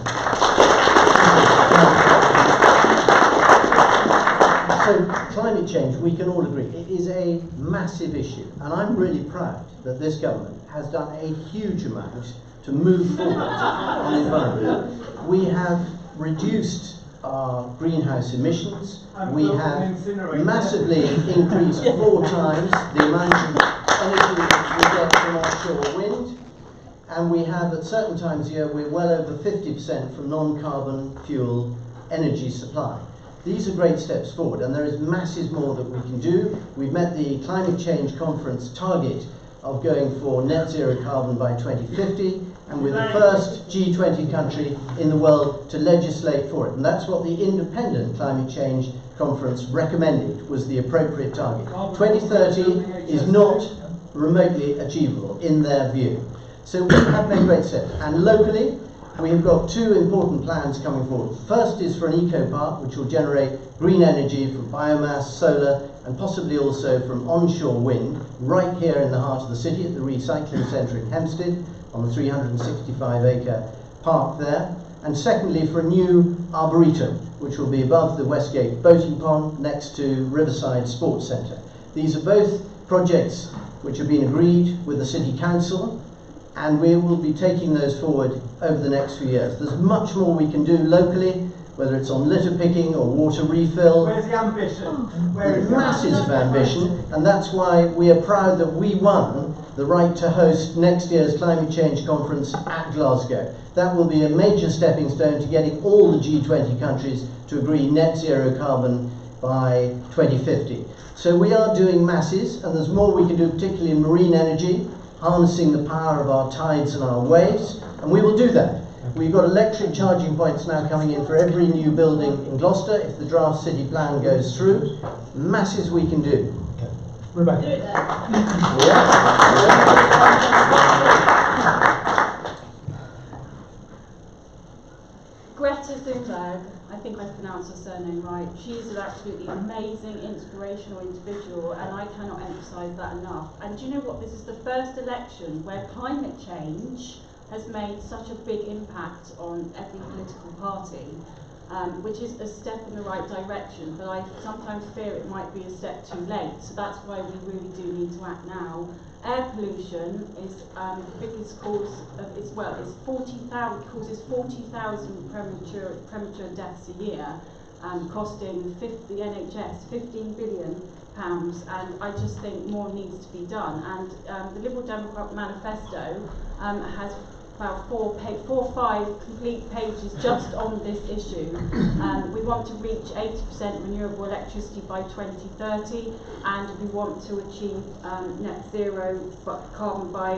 So climate change, we can all agree, it is a massive issue, and I'm really proud that this government has done a huge amount to move forward on the environment. We have reduced our greenhouse emissions, we have massively increased 4 times the amount of energy that we get from offshore wind, and we have at certain times here, we're well over 50% from non-carbon fuel energy supply. These are great steps forward, and there is masses more that we can do. We've met the climate change conference target of going for net zero carbon by 2050, and we're the first G20 country in the world to legislate for it. And that's what the independent climate change conference recommended was the appropriate target. 2030 is not remotely achievable in their view. So we have made great steps. And locally, we've got 2 important plans coming forward. First is for an eco-park, which will generate green energy from biomass, solar, and possibly also from onshore wind, right here in the heart of the city at the recycling centre in Hempstead, on the 365-acre park there. And secondly, for a new arboretum, which will be above the Westgate boating pond next to Riverside Sports Centre. These are both projects which have been agreed with the City Council, and we will be taking those forward over the next few years. There's much more we can do locally, whether it's on litter picking or water refill. Where's the ambition? There's masses of ambition, and that's why we are proud that we won the right to host next year's climate change conference at Glasgow. That will be a major stepping stone to getting all the G20 countries to agree net zero carbon by 2050. So we are doing masses, and there's more we can do, particularly in marine energy, harnessing the power of our tides and our waves, and we will do that. We've got electric charging points now coming in for every new building in Gloucester if the draft city plan goes through. Masses we can do. Okay. Rebecca. Greta Thunberg, I think I pronounced her surname right. She is an absolutely amazing, inspirational individual, and I cannot emphasise that enough. And do you know what? This is the first election where climate change has made such a big impact on every political party, which is a step in the right direction, but I sometimes fear it might be a step too late, so that's why we really do need to act now. Air pollution is the biggest cause of, causes 40,000 premature deaths a year, costing the NHS £15 billion, and I just think more needs to be done. And the Liberal Democrat manifesto has about 4 or 5 complete pages just on this issue. We want to reach 80% renewable electricity by 2030, and we want to achieve net zero carbon by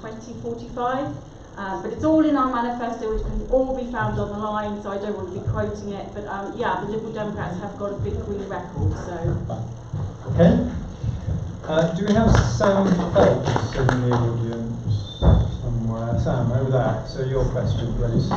2045. But it's all in our manifesto, which can all be found online, so I don't want to be quoting it. But yeah, the Liberal Democrats have got a big green record, so. Okay. Do we have Sam Phelps in the audience somewhere? Sam, over there. So your question, please.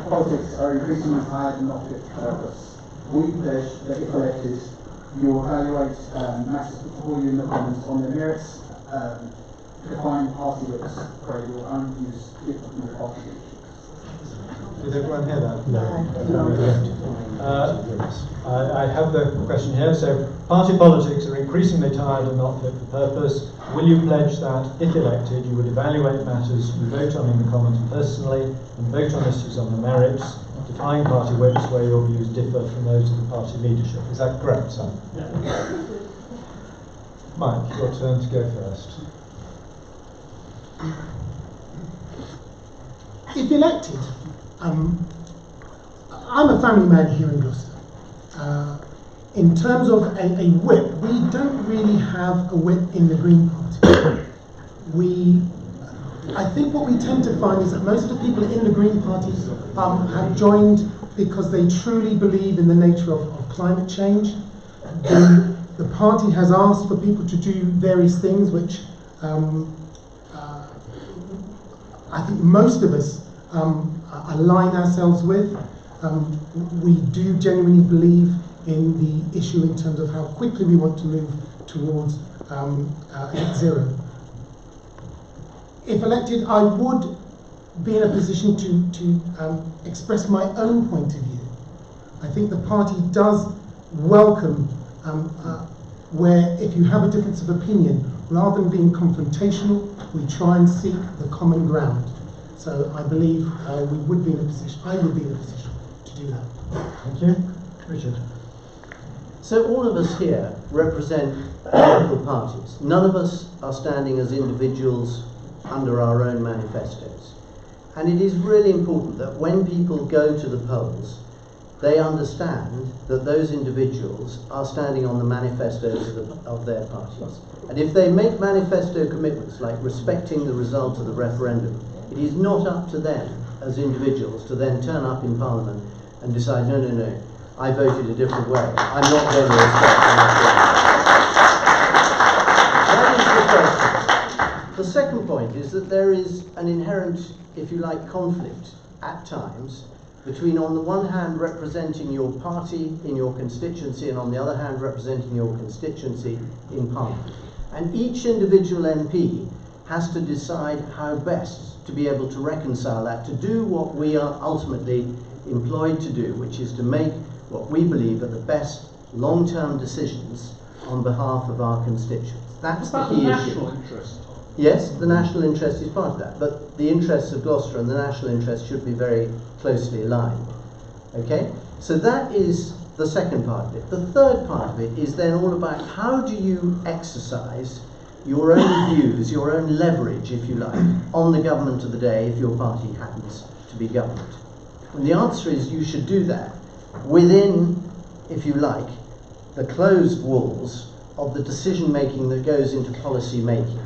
Politics are increasingly tied and not fit for purpose. We pledge that if elected, you will evaluate matters before you in the Commons on their merits, define party whips, where your own views differ from the party. Did everyone hear that? I have the question here. So, party politics are increasingly tired and not fit for purpose. Will you pledge that, if elected, you would evaluate matters you vote on in the Commons personally and vote on issues on the merits, defying party whips where your views differ from those of the party leadership? Is that correct, Sam? Yeah. Mike, your turn to go first. If elected, I'm a family man here in Gloucester. In terms of a whip, we don't really have a whip in the Green Party. I think what we tend to find is that most of the people in the Green Party have joined because they truly believe in the nature of climate change. The party has asked for people to do various things which I think most of us align ourselves with. We do genuinely believe in the issue in terms of how quickly we want to move towards net zero. If elected, I would be in a position to express my own point of view. I think the party does welcome where if you have a difference of opinion, rather than being confrontational, we try and seek the common ground. So I believe we would be in a position, I would be in a position to do that. Thank you. Richard. So all of us here represent political parties. None of us are standing as individuals under our own manifestos. And it is really important that when people go to the polls, they understand that those individuals are standing on the manifestos of their parties. And if they make manifesto commitments like respecting the result of the referendum, it is not up to them as individuals to then turn up in Parliament and decide, no, I voted a different way. I'm not going to respect that is the question. The second point is that there is an inherent, if you like, conflict at times between, on the one hand, representing your party in your constituency, and on the other hand, representing your constituency in Parliament. And each individual MP has to decide how best to be able to reconcile that, to do what we are ultimately employed to do, which is to make what we believe are the best long-term decisions on behalf of our constituents. That's the key issue. National interest. Yes, the national interest is part of that, but the interests of Gloucester and the national interest should be very closely aligned. Okay? So that is the second part of it. The third part of it is then all about how do you exercise your own views, your own leverage, if you like, on the government of the day if your party happens to be government. And the answer is you should do that within, if you like, the closed walls of the decision making that goes into policy making.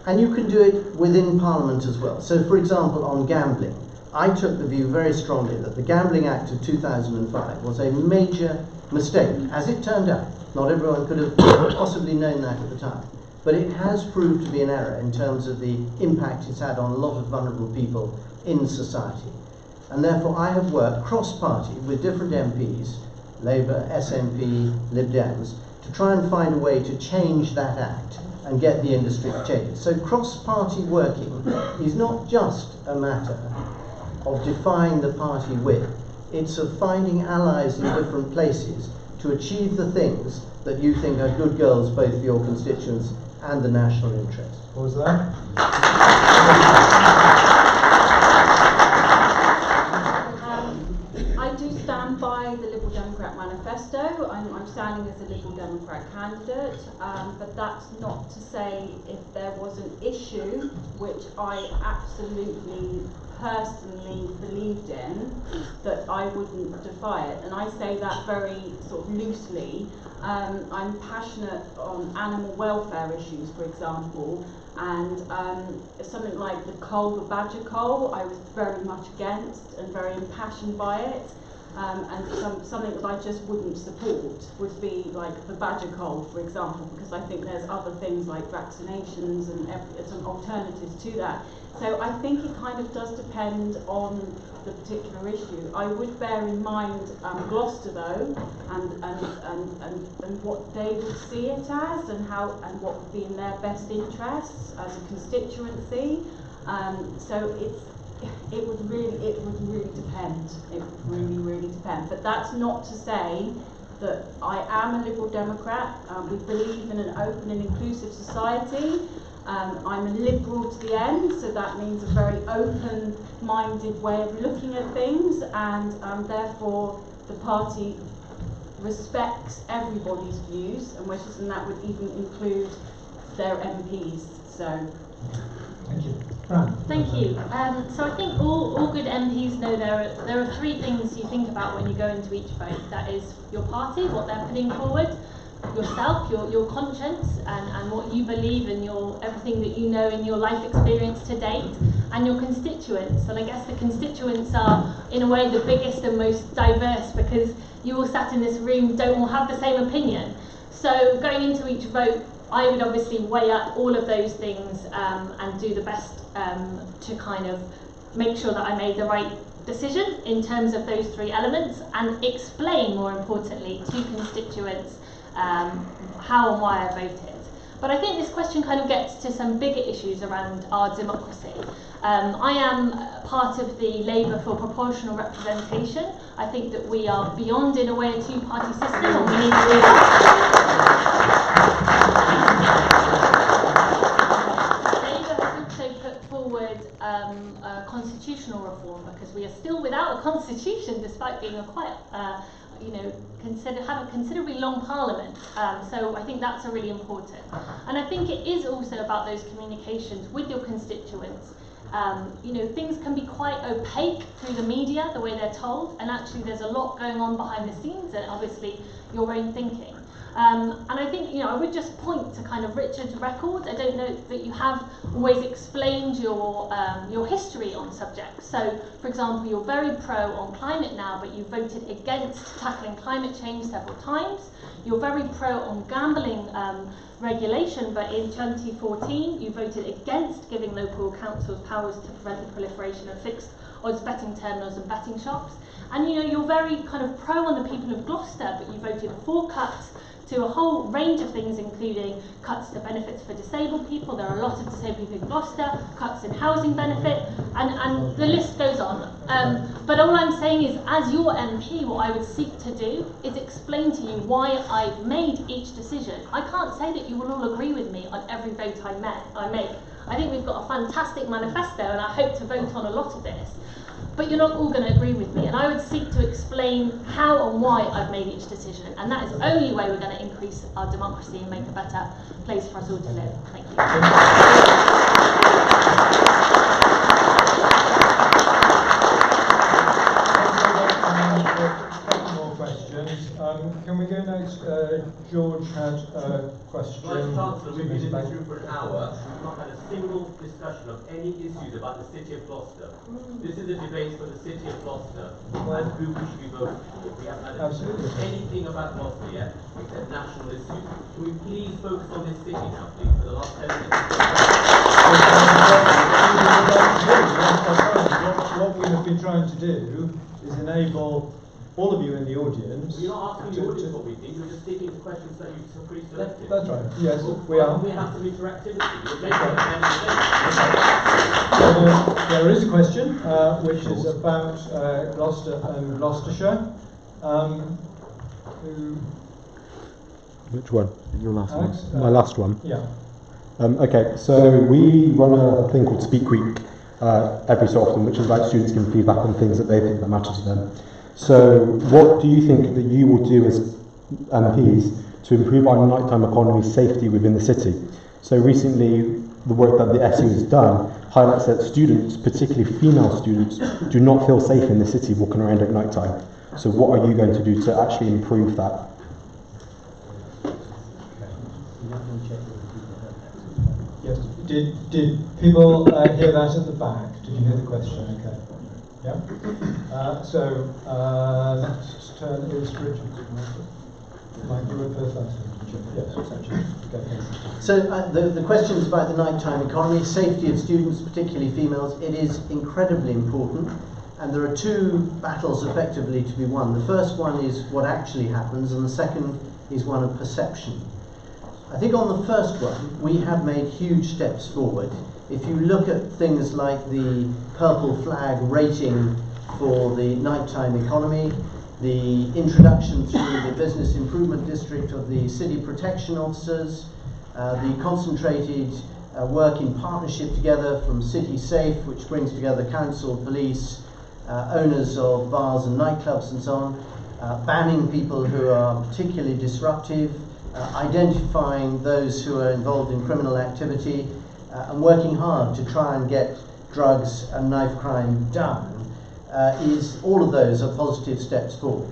And you can do it within Parliament as well. So, for example, on gambling, I took the view very strongly that the Gambling Act of 2005 was a major mistake, as it turned out. Not everyone could have possibly known that at the time. But it has proved to be an error in terms of the impact it's had on a lot of vulnerable people in society. And therefore I have worked cross-party with different MPs, Labour, SNP, Lib Dems, to try and find a way to change that act and get the industry to change it. So cross-party working is not just a matter of defying the party whip, it's of finding allies in different places to achieve the things that you think are good goals both for your constituents and the national interest. What was that? I do stand by the Liberal Democrat manifesto. Democrat candidate, but that's not to say if there was an issue which I absolutely personally believed in, that I wouldn't defy it. And I say that very sort of loosely. I'm passionate on animal welfare issues, for example, and something like the the badger cull, I was very much against and very impassioned by it. And something that I just wouldn't support would be like the badger cull, for example, because I think there's other things like vaccinations and some alternatives to that. So I think it kind of does depend on the particular issue. I would bear in mind Gloucester though, and what they would see it as, and what would be in their best interests as a constituency. So it would really depend. It would really depend. But that's not to say that I am a Liberal Democrat. We believe in an open and inclusive society. I'm a Liberal to the end, so that means a very open-minded way of looking at things, and therefore the party respects everybody's views, and that would even include their MPs. So. Thank you. Thank you. So I think all good MPs know there are three things you think about when you go into each vote. That is your party, what they're putting forward, yourself, your conscience, and what you believe, and everything that you know in your life experience to date, and your constituents. And I guess the constituents are, in a way, the biggest and most diverse, because you all sat in this room don't all have the same opinion. So going into each vote, I would obviously weigh up all of those things and do the best to kind of make sure that I made the right decision in terms of those three elements, and explain, more importantly, to constituents how and why I voted. But I think this question kind of gets to some bigger issues around our democracy. I am part of the Labour for Proportional Representation. I think that we are beyond, in a way, a two-party system, and we need to Labour has also put forward a constitutional reform, because we are still without a constitution, despite being a quite have a considerably long parliament, so I think that's really important. And I think it is also about those communications with your constituents. Things can be quite opaque through the media, the way they're told, and actually there's a lot going on behind the scenes, and obviously your own thinking. And I think, I would just point to kind of Richard's record. I don't know that you have always explained your history on subjects. So, for example, you're very pro on climate now, but you voted against tackling climate change several times. You're very pro on gambling regulation, but in 2014 you voted against giving local councils powers to prevent the proliferation of fixed odds betting terminals and betting shops. And you're very kind of pro on the people of Gloucester, but you voted for cuts to a whole range of things, including cuts to benefits for disabled people. There are a lot of disabled people in Gloucester, cuts in housing benefit, and the list goes on. But all I'm saying is, as your MP, what I would seek to do is explain to you why I've made each decision. I can't say that you will all agree with me on every vote I make. I think we've got a fantastic manifesto, and I hope to vote on a lot of this. But you're not all going to agree with me, and I would seek to explain how and why I've made each decision, and that is the only way we're going to increase our democracy and make a better place for us all to live. Thank you. More questions. Can we go next? George had a question. Vice Chancellor, we've been in this room for an hour. We've not had a single discussion of any issues about the city of Gloucester. This is a debate for the city of Gloucester and who we should be voting for. We haven't had anything about Gloucester yet, except national issues. Can we please focus on this city now, please, for the last 10 minutes? What we have been trying to do is enable all of you in the audience. We're not asking the audience what we think, we're just sticking to questions that you've pre-selected. That's right, yes, we are. We have some interactivity. There is a question which is about Gloucester and Gloucestershire. Which one? Your last one. My last one? Yeah. Okay, so we run a thing called Speak Week every so often, which is like students giving feedback on things that they think that matter to them. So what do you think that you will do as MPs to improve our nighttime economy safety within the city. So recently, the work that the SU has done highlights that students, particularly female students, do not feel safe in the city walking around at night time. So what are you going to do to actually improve that? Yes. Did people hear that at the back? Did you hear the question? Okay. Yeah. Next turn is Richard. Mike, you were first. Yes, So the questions about the nighttime economy, safety of students, particularly females, it is incredibly important, and there are two battles effectively to be won. The first one is what actually happens, and the second is one of perception. I think on the first one, we have made huge steps forward. If you look at things like the purple flag rating for the nighttime economy, the introduction through the Business Improvement District of the City Protection Officers, the concentrated work in partnership together from City Safe, which brings together council, police, owners of bars and nightclubs and so on, banning people who are particularly disruptive, identifying those who are involved in criminal activity, and working hard to try and get drugs and knife crime down. All of those are positive steps forward.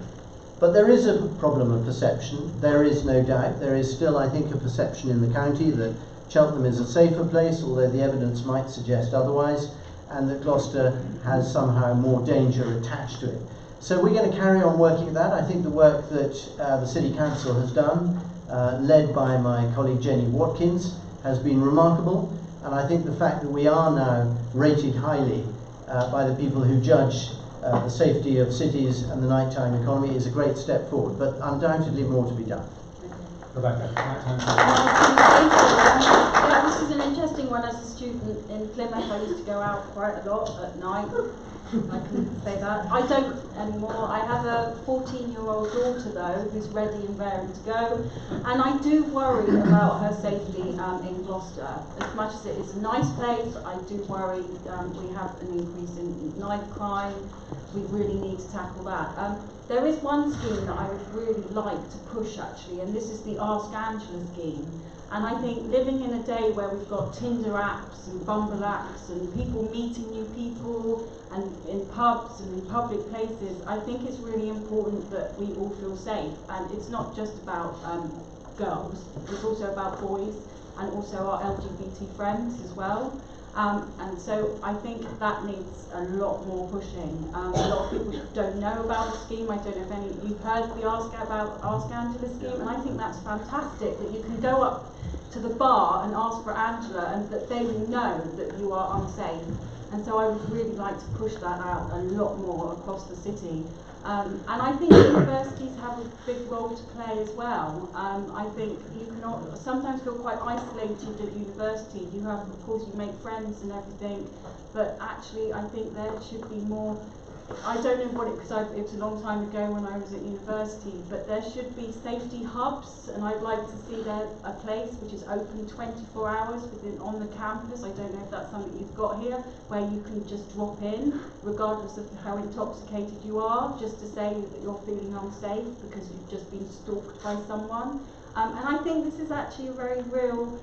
But there is a problem of perception. There is no doubt. There is still, I think, a perception in the county that Cheltenham is a safer place, although the evidence might suggest otherwise, and that Gloucester has somehow more danger attached to it. So we're going to carry on working at that. I think the work that the City Council has done, led by my colleague Jenny Watkins, has been remarkable. And I think the fact that we are now rated highly by the people who judge the safety of cities and the nighttime economy is a great step forward, but undoubtedly more to be done. Rebecca, yeah, this is an interesting one. As a student in Plymouth, I used to go out quite a lot at night. I can say that. I don't anymore. I have a 14-year-old daughter, though, who's ready and raring to go. And I do worry about her safety in Gloucester. As much as it is a nice place, I do worry we have an increase in knife crime. We really need to tackle that. There is one scheme that I would really like to push, actually, and this is the Ask Angela scheme. And I think living in a day where we've got Tinder apps and Bumble apps and people meeting new people and in pubs and in public places, I think it's really important that we all feel safe. And it's not just about girls, it's also about boys and also our LGBT friends as well. And so I think that needs a lot more pushing. A lot of people don't know about the scheme. I don't know if any of you've heard the Ask Angela scheme, and I think that's fantastic that you can go up to the bar and ask for Angela and that they will know that you are unsafe. And so I would really like to push that out a lot more across the city. And I think universities have a big role to play as well. I think you can sometimes feel quite isolated at university. You have, of course, you make friends and everything, but actually I think there should be more. I don't know what because it was a long time ago when I was at university, but there should be safety hubs, and I'd like to see there a place which is open 24 hours on the campus. I don't know if that's something you've got here, where you can just drop in, regardless of how intoxicated you are, just to say that you're feeling unsafe because you've just been stalked by someone. And I think this is actually a very real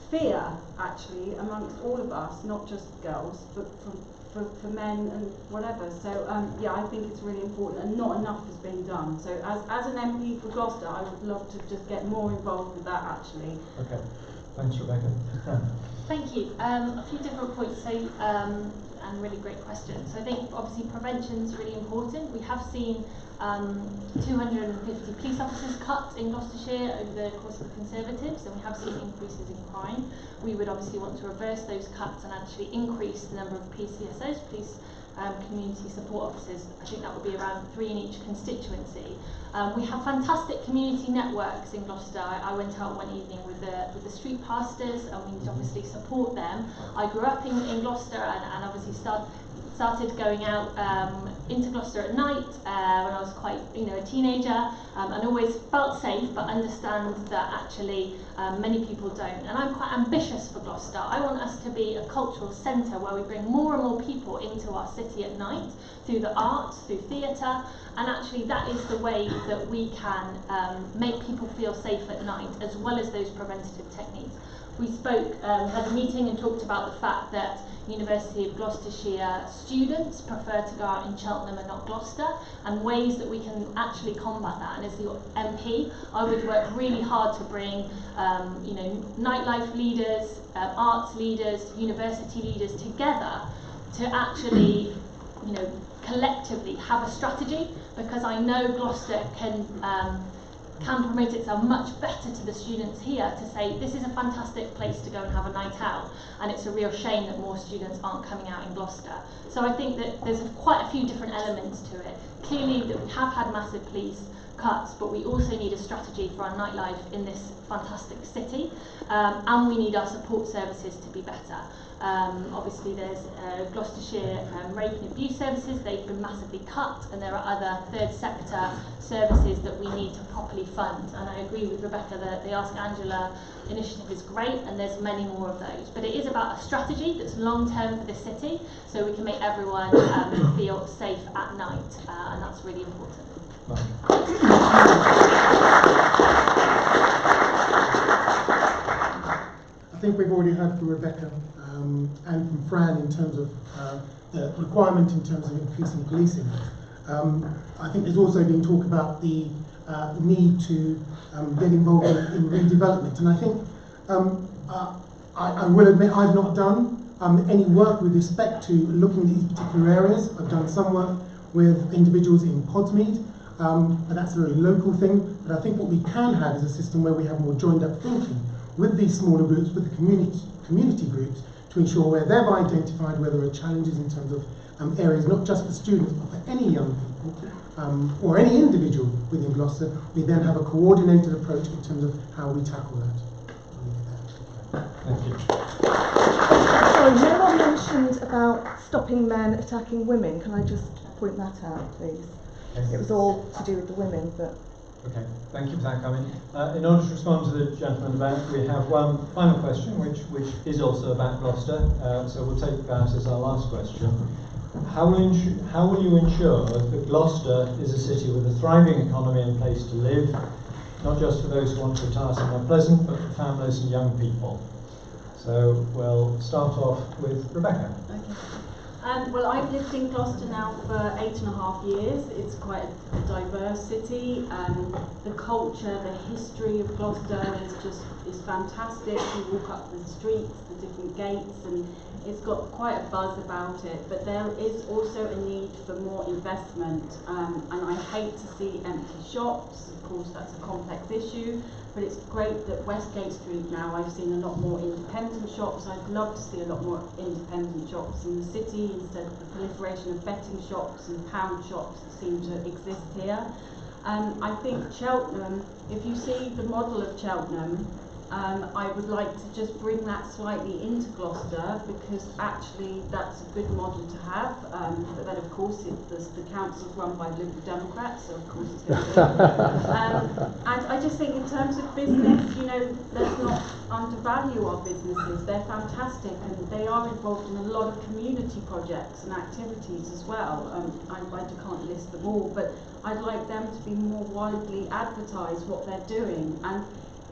fear, actually, amongst all of us, not just girls, but for men and whatever. So yeah, I think it's really important, and not enough has been done. So as an MP for Gloucester, I would love to just get more involved with that, actually. Okay, thanks, Rebecca. Thank you. A few different points, so and really great questions. So I think obviously prevention is really important. We have seen 250 police officers cut in Gloucestershire over the course of the Conservatives, and we have seen increases in crime. We would obviously want to reverse those cuts and actually increase the number of PCSOs, police community support officers. I think that would be around 3 in each constituency. We have fantastic community networks in Gloucester. I went out one evening with the street pastors, and we need to obviously support them. I grew up in Gloucester and obviously started going out into Gloucester at night when I was quite, a teenager, and always felt safe, but understand that actually many people don't. And I'm quite ambitious for Gloucester. I want us to be a cultural centre where we bring more and more people into our city at night through the arts, through theatre, and actually that is the way that we can make people feel safe at night, as well as those preventative techniques. We spoke, had a meeting and talked about the fact that University of Gloucestershire students prefer to go out in Cheltenham and not Gloucester, and ways that we can actually combat that. And as the MP, I would work really hard to bring, nightlife leaders, arts leaders, university leaders together to actually, collectively have a strategy, because I know Gloucester can promote itself much better to the students here to say this is a fantastic place to go and have a night out, and it's a real shame that more students aren't coming out in Gloucester. So I think that there's quite a few different elements to it. Clearly that we have had massive police cuts, but we also need a strategy for our nightlife in this fantastic city, and we need our support services to be better. Obviously there's Gloucestershire rape and abuse services, they've been massively cut, and there are other third sector services that we need to properly fund. And I agree with Rebecca that the Ask Angela initiative is great, and there's many more of those. But it is about a strategy that's long term for the city, so we can make everyone feel safe at night, and that's really important. I think we've already heard from Rebecca and from Fran in terms of the requirement in terms of increasing policing. I think there's also been talk about the need to get involved in redevelopment, and I think I will admit I've not done any work with respect to looking at these particular areas. I've done some work with individuals in Podsmead, but that's a very local thing. But I think what we can have is a system where we have more joined up thinking with these smaller groups, with the community groups, to ensure where they've identified where there are challenges in terms of areas, not just for students, but for any young people, or any individual within Gloucester. We then have a coordinated approach in terms of how we tackle that. Thank you. Sorry, no one mentioned about stopping men attacking women. Can I just point that out, please? Okay. It was all to do with the women, but... Okay, thank you for that comment. In order to respond to the gentleman in the back, we have one final question, which is also about Gloucester, so we'll take that as our last question. How will you ensure that Gloucester is a city with a thriving economy and place to live, not just for those who want to retire somewhere pleasant, but for families and young people? So we'll start off with Rebecca. Okay. Well, I've lived in Gloucester now for 8.5 years. It's quite a diverse city. The culture, the history of Gloucester is fantastic. You walk up the streets, the different gates, and it's got quite a buzz about it. But there is also a need for more investment, and I hate to see empty shops. Of course, that's a complex issue. But it's great that Westgate Street now, I've seen a lot more independent shops. I'd love to see a lot more independent shops in the city instead of the proliferation of betting shops and pound shops that seem to exist here. I think Cheltenham, if you see the model of Cheltenham, I would like to just bring that slightly into Gloucester, because actually that's a good model to have. But then of course the council's run by Liberal Democrats, so of course it's going to be. And I just think in terms of business, let's not undervalue our businesses. They're fantastic, and they are involved in a lot of community projects and activities as well. I can't list them all, but I'd like them to be more widely advertised what they're doing. And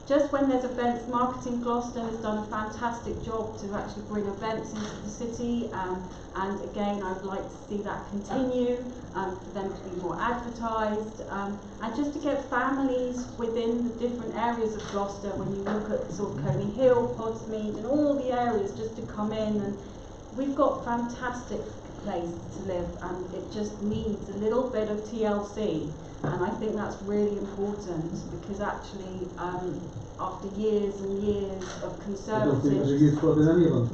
just when there's events, Marketing Gloucester has done a fantastic job to actually bring events into the city, and again I would like to see that continue, for them to be more advertised, and just to get families within the different areas of Gloucester, when you look at sort of Coney Hill, Podsmead and all the areas, just to come in. And we've got fantastic place to live, and it just needs a little bit of TLC. And I think that's really important, because actually, after years and years of conservatives... I don't think there's a youth club in any of them.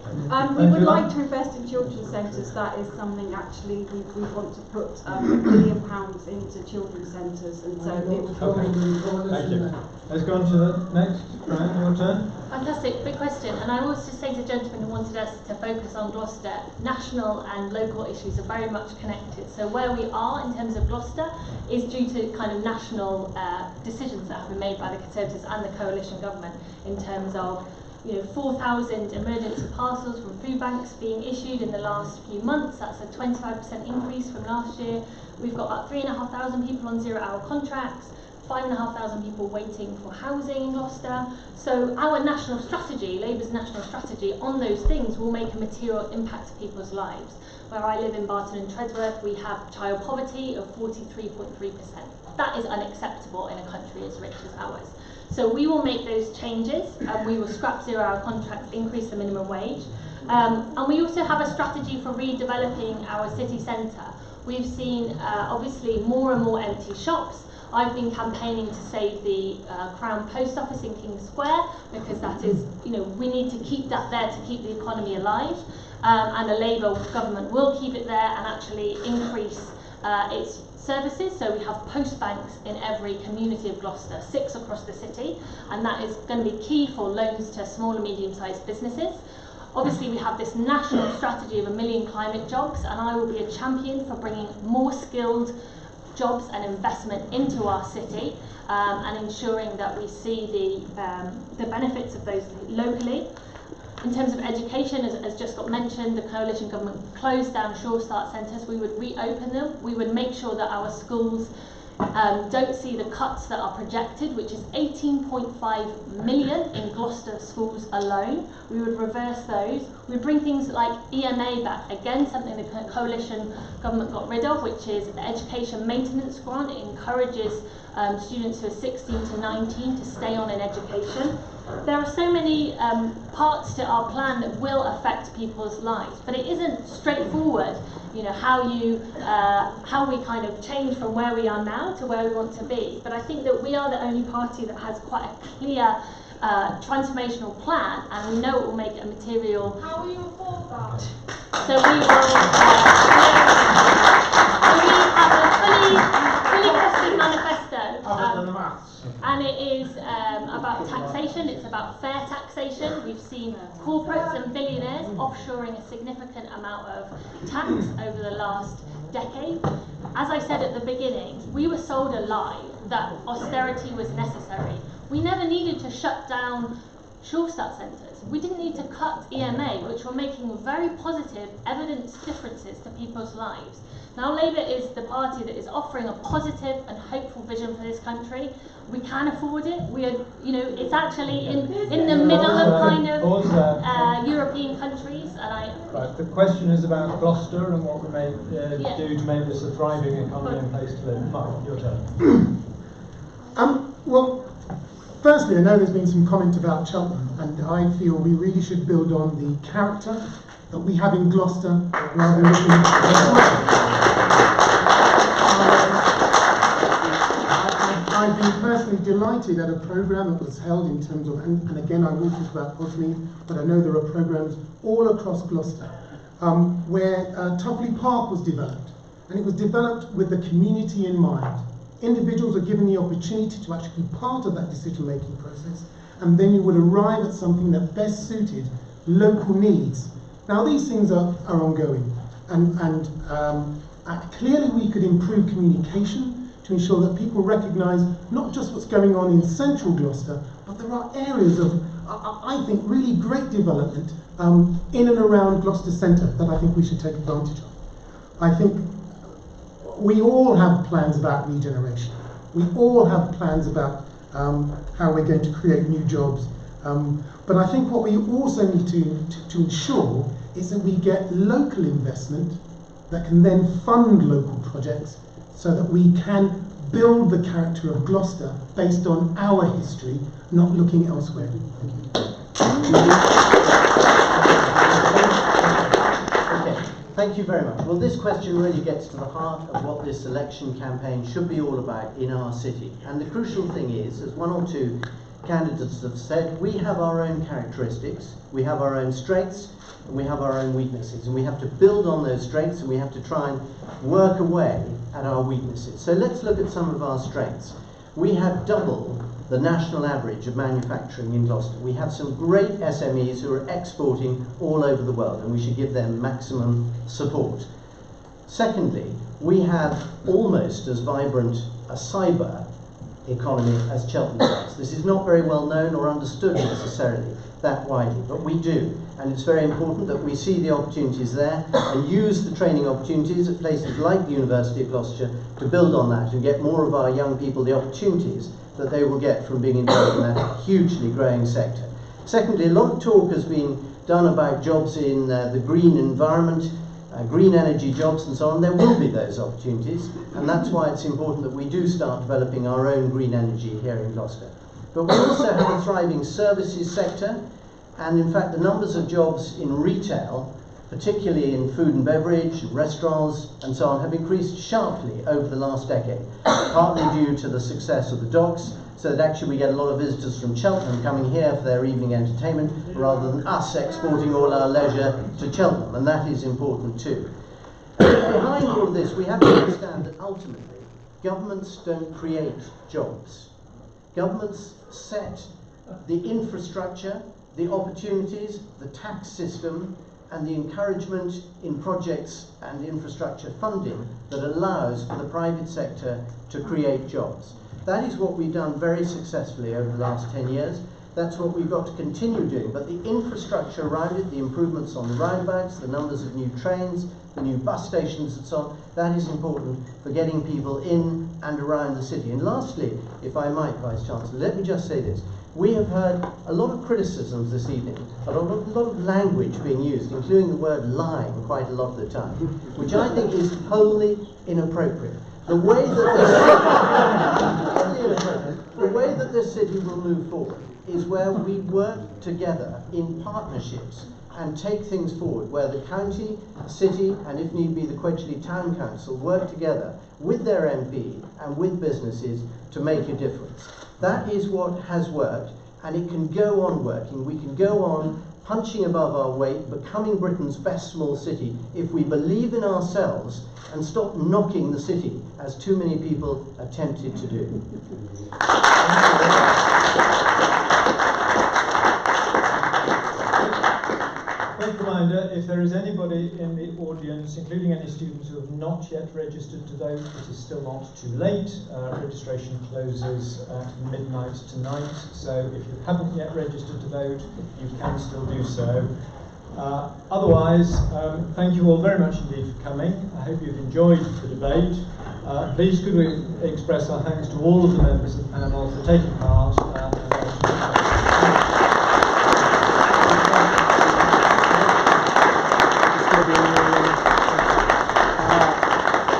Okay. We would like to invest in children's centres. That is something actually we want to put £1 million into children's centres, and so it would Thank you. Let's go on to the next. Brian, your turn. Fantastic, big question. And I was just saying to the gentleman who wanted us to focus on Gloucester, national and local issues are very much connected. So where we are in terms of Gloucester is due to kind of national decisions that have been made by the Conservatives and the coalition government in terms of 4,000 emergency parcels from food banks being issued in the last few months. That's a 25% increase from last year. We've got about 3,500 people on 0-hour contracts, 5,500 people waiting for housing in Gloucester. So our national strategy, Labour's national strategy on those things will make a material impact to people's lives. Where I live in Barton and Tredworth, we have child poverty of 43.3%. That is unacceptable in a country as rich as ours. So we will make those changes, and we will scrap 0-hour contracts, increase the minimum wage. And we also have a strategy for redeveloping our city centre. We've seen obviously more and more empty shops. I've been campaigning to save the Crown Post Office in King's Square, because that is, we need to keep that there to keep the economy alive. And the Labour government will keep it there and actually increase its services. So we have post banks in every community of Gloucester, 6 across the city, and that is going to be key for loans to small and medium-sized businesses. Obviously, we have this national strategy of 1 million climate jobs, and I will be a champion for bringing more skilled jobs and investment into our city, and ensuring that we see the benefits of those locally. In terms of education, as just got mentioned, the coalition government closed down Sure Start centres. We would reopen them. We would make sure that our schools don't see the cuts that are projected, which is 18.5 million in Gloucester schools alone. We would reverse those. We would bring things like EMA back, again something the coalition government got rid of, which is the education maintenance grant. It encourages students who are 16 to 19 to stay on in education. There are so many parts to our plan that will affect people's lives, but it isn't straightforward, how we kind of change from where we are now to where we want to be. But I think that we are the only party that has quite a clear transformational plan, and we know it will make a material. How will you afford that? So we will. We have a fully costed manifesto. And it is about taxation, it's about fair taxation. We've seen corporates and billionaires offshoring a significant amount of tax over the last decade. As I said at the beginning, we were sold a lie that austerity was necessary. We never needed to shut down Sure Start centres. We didn't need to cut EMA, which were making very positive evidence differences to people's lives. Now Labour is the party that is offering a positive and hopeful vision for this country. We can afford it. We are, it's actually in the middle of kind of European countries. And Right, the question is about Gloucester and what we may do to make this a thriving economy and place to live. Mark, your turn. Well, firstly, I know there's been some comment about Cheltenham, and I feel we really should build on the character that we have in Gloucester rather than looking I've been personally delighted at a programme that was held in terms of, and again I will talk about Osmead, but I know there are programmes all across Gloucester where Tuffley Park was developed, and it was developed with the community in mind. Individuals are given the opportunity to actually be part of that decision-making process, and then you would arrive at something that best suited local needs. Now these things are ongoing, and clearly we could improve communication to ensure that people recognise not just what's going on in central Gloucester, but there are areas of, I think, really great development in and around Gloucester Centre that I think we should take advantage of. I think we all have plans about regeneration. We all have plans about how we're going to create new jobs. But I think what we also need to ensure is that we get local investment that can then fund local projects so that we can build the character of Gloucester based on our history, not looking elsewhere. Thank you. Okay, thank you very much. Well, this question really gets to the heart of what this election campaign should be all about in our city. And the crucial thing is, as one or two candidates have said, we have our own characteristics, we have our own strengths, and we have our own weaknesses, and we have to build on those strengths, and we have to try and work away at our weaknesses. So let's look at some of our strengths. We have double the national average of manufacturing in Gloucester. We have some great SMEs who are exporting all over the world, and we should give them maximum support. Secondly, we have almost as vibrant a cyber economy as Cheltenham does. This is not very well known or understood necessarily that widely, but we do. And it's very important that we see the opportunities there and use the training opportunities at places like the University of Gloucester to build on that and get more of our young people the opportunities that they will get from being involved in that hugely growing sector. Secondly, a lot of talk has been done about jobs in the green environment, green energy jobs and so on. There will be those opportunities, and that's why it's important that we do start developing our own green energy here in Gloucester. But we also have a thriving services sector, and in fact the numbers of jobs in retail, particularly in food and beverage, restaurants and so on, have increased sharply over the last decade, partly due to the success of the docks, so that actually we get a lot of visitors from Cheltenham coming here for their evening entertainment rather than us exporting all our leisure to Cheltenham, and that is important too. Behind all of this, we have to understand that ultimately governments don't create jobs. Governments set the infrastructure, the opportunities, the tax system, and the encouragement in projects and infrastructure funding that allows for the private sector to create jobs. That is what we've done very successfully over the last 10 years. That's what we've got to continue doing. But the infrastructure around it, the improvements on the roundabouts, the numbers of new trains, the new bus stations and so on, that is important for getting people in and around the city. And lastly, if I might, Vice-Chancellor, let me just say this. We have heard a lot of criticisms this evening, a lot of language being used, including the word lying quite a lot of the time, which I think is wholly inappropriate. The way that this city will move forward is where we work together in partnerships and take things forward, where the county, city, and if need be the Quedgeley Town Council work together with their MP and with businesses to make a difference. That is what has worked, and it can go on working. We can go on punching above our weight, becoming Britain's best small city if we believe in ourselves and stop knocking the city, as too many people are tempted to do. Quick reminder, if there is anybody in the audience, including any students who have not yet registered to vote, it is still not too late. Registration closes at midnight tonight, so if you haven't yet registered to vote, you can still do so. Otherwise, thank you all very much indeed for coming. I hope you've enjoyed the debate. Please could we express our thanks to all of the members of the panel for taking part.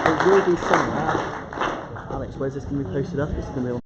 It will be somewhere. Alex, where's this going to be posted up? It's going to be on